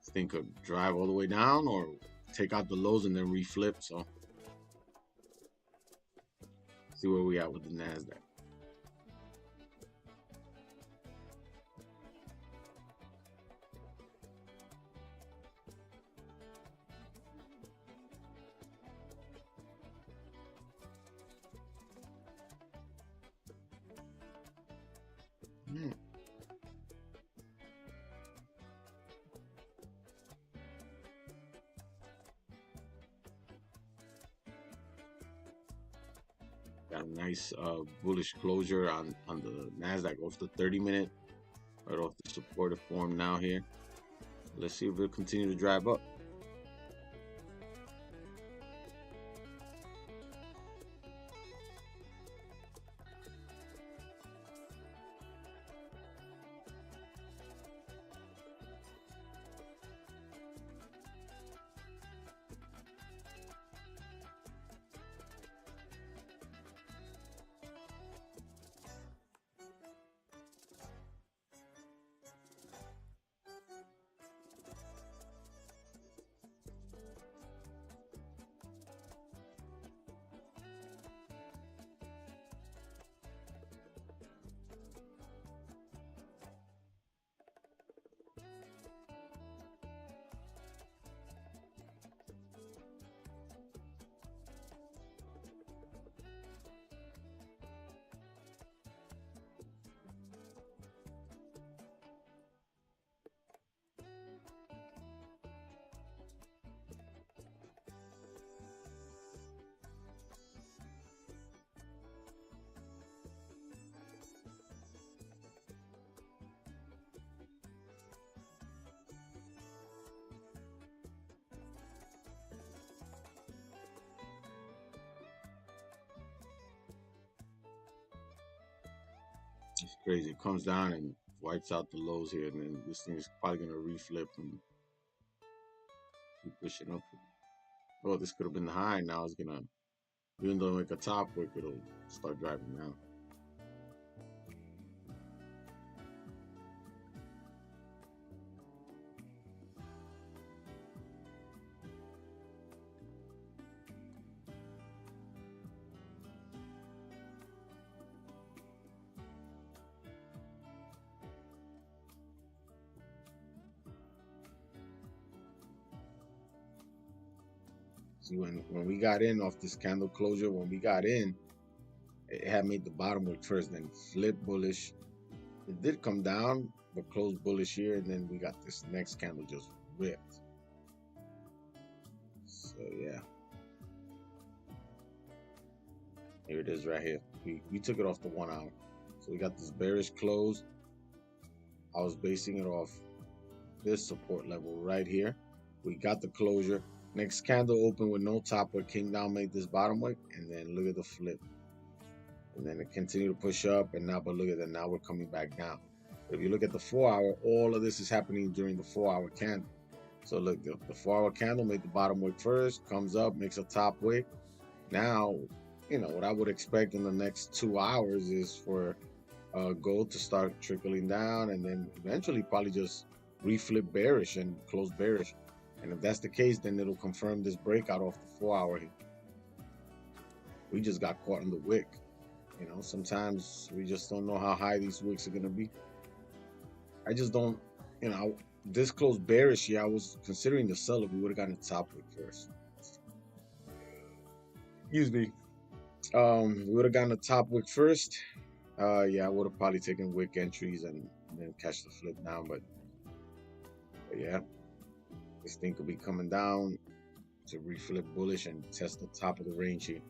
This thing could drive all the way down or take out the lows and then reflip, so see where we at with the NASDAQ. Got a nice bullish closure on the NASDAQ off the 30-minute, right off the supportive form now here. Let's see if it'll continue to drive up. Crazy. It comes down and wipes out the lows here, and then this thing is probably gonna reflip and keep pushing up. Oh, this could have been the high. Now it's gonna, even though like a top wick, it'll start driving down. See, when we got in off this candle closure, when we got in, it had made the bottom wick first, then flip bullish. It did come down, but closed bullish here, and then we got this next candle just ripped. So yeah, here it is right here. We took it off the 1 hour. So we got this bearish close. I was basing it off this support level right here. We got the closure. Next candle opened with no top wick, came down, made this bottom wick, and then look at the flip. And then it continued to push up, and now, but look at that, now we're coming back down. But if you look at the 4 hour, all of this is happening during the 4 hour candle. So look, the 4 hour candle made the bottom wick first, comes up, makes a top wick. Now, you know, what I would expect in the next 2 hours is for gold to start trickling down, and then eventually probably just reflip bearish and close bearish. And if that's the case, then it'll confirm this breakout off the 4 hour here. We just got caught in the wick. You know, sometimes we just don't know how high these wicks are going to be. I just don't, you know, this closed bearish here, I was considering the sell if we would have gotten the top wick first. Excuse me. We would have gotten the top wick first. Yeah, I would have probably taken wick entries and then catch the flip down. But yeah, this thing could be coming down to reflip bullish and test the top of the range here.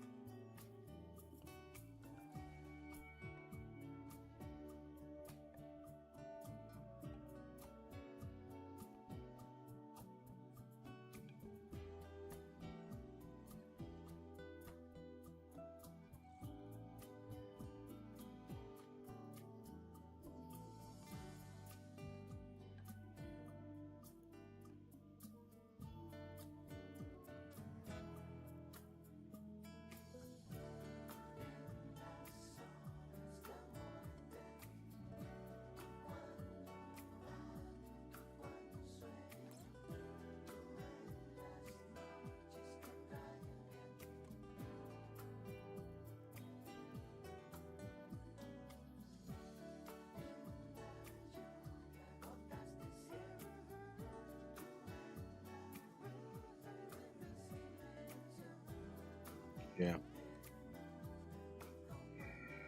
Yeah.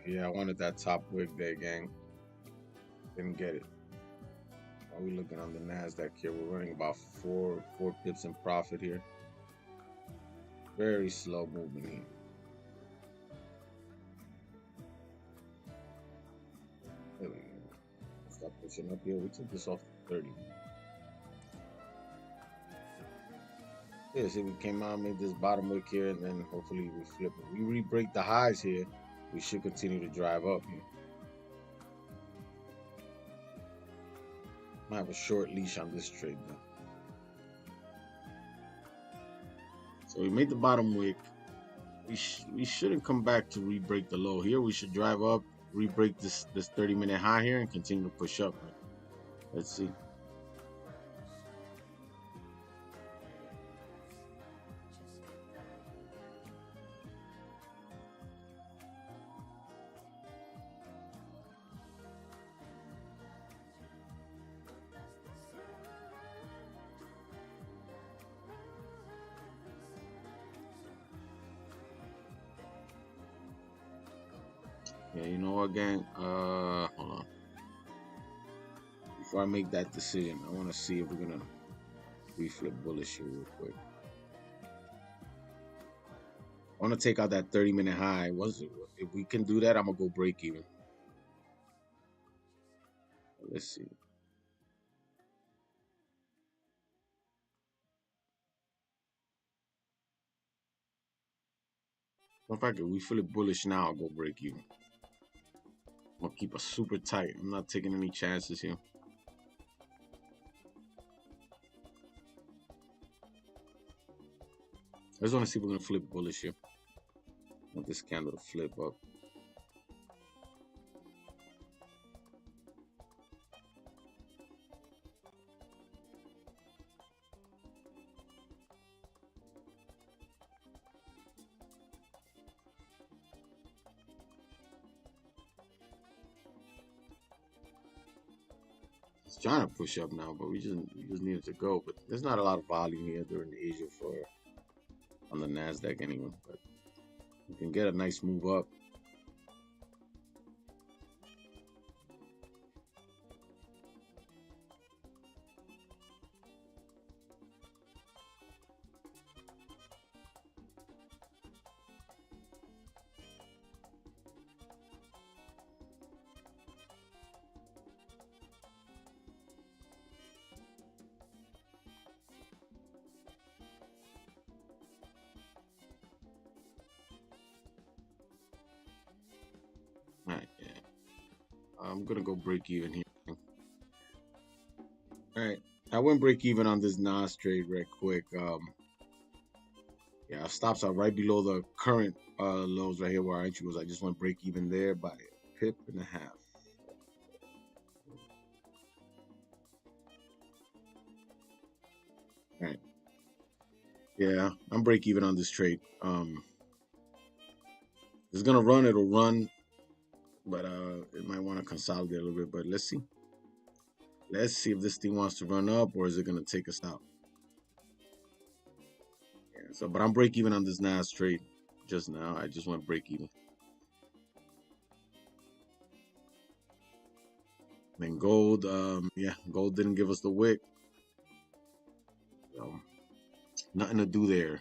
Yeah, I wanted that top wick there, gang. Didn't get it. Are we looking on the NASDAQ here? We're running about four pips in profit here. Very slow movement here. There we go. Stop pushing up here. We took this off 30. Yeah, see, we came out, made this bottom wick here, and then hopefully we flip it. We re-break the highs here, we should continue to drive up here. I have a short leash on this trade though. So we made the bottom wick. We shouldn't come back to re-break the low here. We should drive up, re-break this 30-minute high here, and continue to push up. Let's see. Yeah, you know what, gang? Hold on. Before I make that decision, I want to see if we're gonna reflip bullish here real quick. I want to take out that 30-minute high. If we can do that, I'm gonna go break even. Let's see. In fact, if we flip bullish now, I'll go break even. I'll keep it super tight. I'm not taking any chances here. I just want to see if we're going to flip bullish here. I want this candle to flip up. It's trying to push up now, but we just need it to go. But there's not a lot of volume here during Asia on the NASDAQ anyway. But you can get a nice move up. All right, yeah. I'm gonna go break even here. All right, I went break even on this NAS trade right quick. Yeah, our stops are right below the current lows right here where our entry was. I just went break even there by a pip and a half. All right. Yeah, I'm break even on this trade. It's gonna run. It'll run, but it might want to consolidate a little bit. But let's see. Let's see if this thing wants to run up or is it gonna take us out. Yeah. So, but I'm break even on this NAS trade just now. I just went break even. Then gold, yeah, gold didn't give us the wick. So nothing to do there.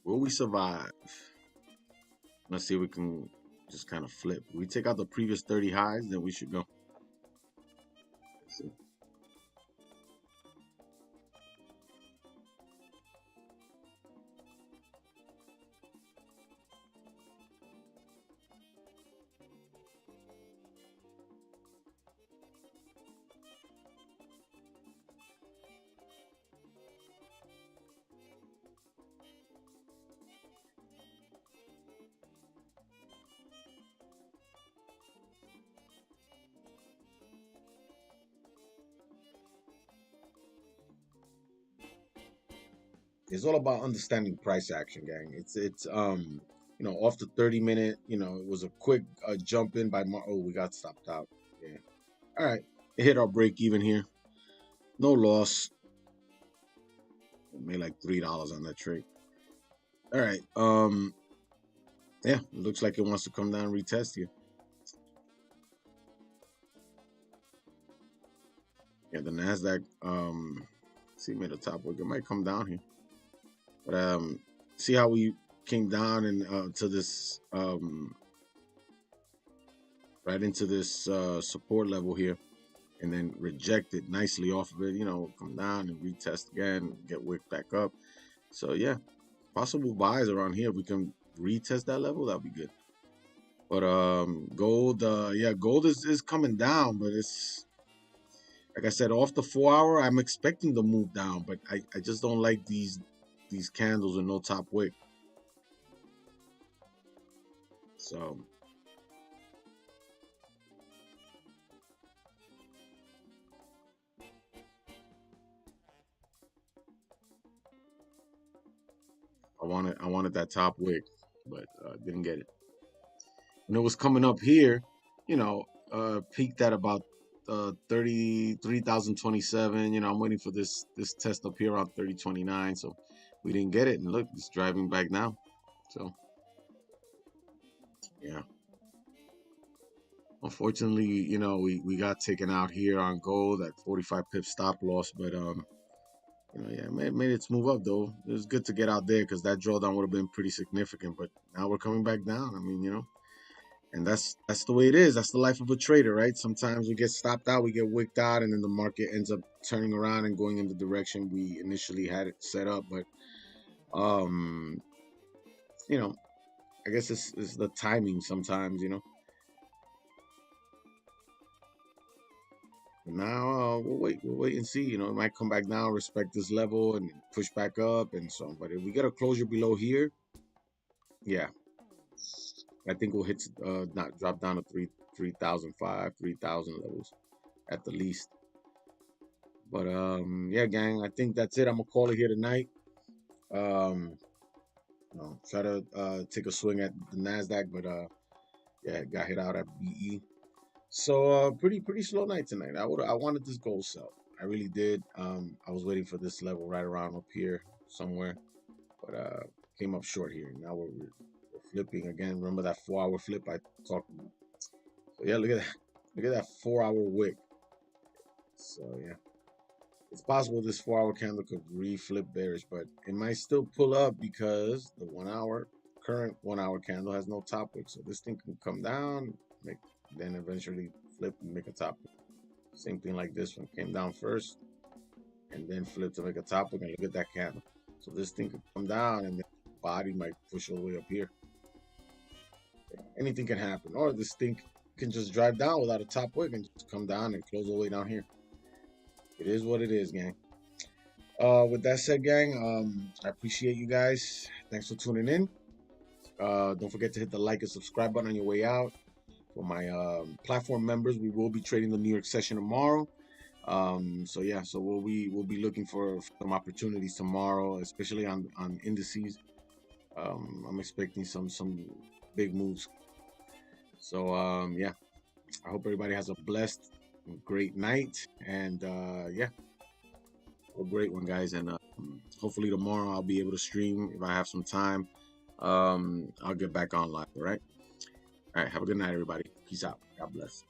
Will we survive? Let's see if we can just kind of flip. We take out the previous 30 highs, then we should go. Let's see. It's all about understanding price action, gang. It's you know, off the 30-minute, you know, it was a quick jump in by oh, we got stopped out. Yeah. All right. It hit our break even here. No loss. We made like $3 on that trade. All right. Yeah, it looks like it wants to come down and retest here. Yeah, the NASDAQ see made a top wick. It might come down here. But see how we came down and to this right into this support level here, and then rejected nicely off of it. You know, come down and retest again, get wick back up. So yeah, possible buys around here. If we can retest that level, that'd be good. But gold, yeah, gold is coming down, but it's like I said, off the 4-hour, I'm expecting to move down, but I just don't like these candles with no top wick. So I wanted that top wick, but didn't get it. When it was coming up here, you know, peaked at about 33,027. You know, I'm waiting for this test up here around 3029. So we didn't get it, and look, it's driving back now. So yeah, unfortunately, you know, we got taken out here on gold at 45 pip stop loss, but you know, yeah, made its move up though. It was good to get out there because that drawdown would have been pretty significant. But now we're coming back down. I mean, you know, And that's the way it is. That's the life of a trader, right? Sometimes we get stopped out, we get wicked out, and then the market ends up turning around and going in the direction we initially had it set up. But um, you know, I guess it's the timing sometimes, Now we'll wait and see. It might come back down, respect this level, and push back up, and so on. But if we get a closure below here, yeah, I think we'll hit not drop down to 3,005, 3,000 levels at the least. But yeah, gang, I think that's it. I'm gonna call it here tonight. Um, try to take a swing at the Nasdaq, but yeah, got hit out at BE. So pretty slow night tonight. I wanted this gold sell. I really did. I was waiting for this level right around up here somewhere, but came up short here. Now we're flipping again. Remember that 4-hour flip I talked about? So yeah, look at that. Look at that 4-hour wick. So yeah, it's possible this 4-hour candle could re-flip bearish, but it might still pull up because the current 1-hour candle has no top wick. So this thing can come down, then eventually flip and make a top wick. Same thing like this one, came down first and then flip to make a top wick, and look at that candle. So this thing could come down and the body might push all the way up here. Anything can happen, or this thing can just drive down without a top wick and just come down and close all the way down here. It is what it is, gang. With that said, gang, I appreciate you guys. Thanks for tuning in. Don't forget to hit the like and subscribe button on your way out. For my platform members, we will be trading the New York session tomorrow. So yeah, so we'll be looking for some opportunities tomorrow, especially on indices. I'm expecting some big moves. So yeah, I hope everybody has a blessed, great night, and yeah, a great one, guys. And hopefully tomorrow I'll be able to stream if I have some time. I'll get back on live. All right. All right. Have a good night, everybody. Peace out. God bless.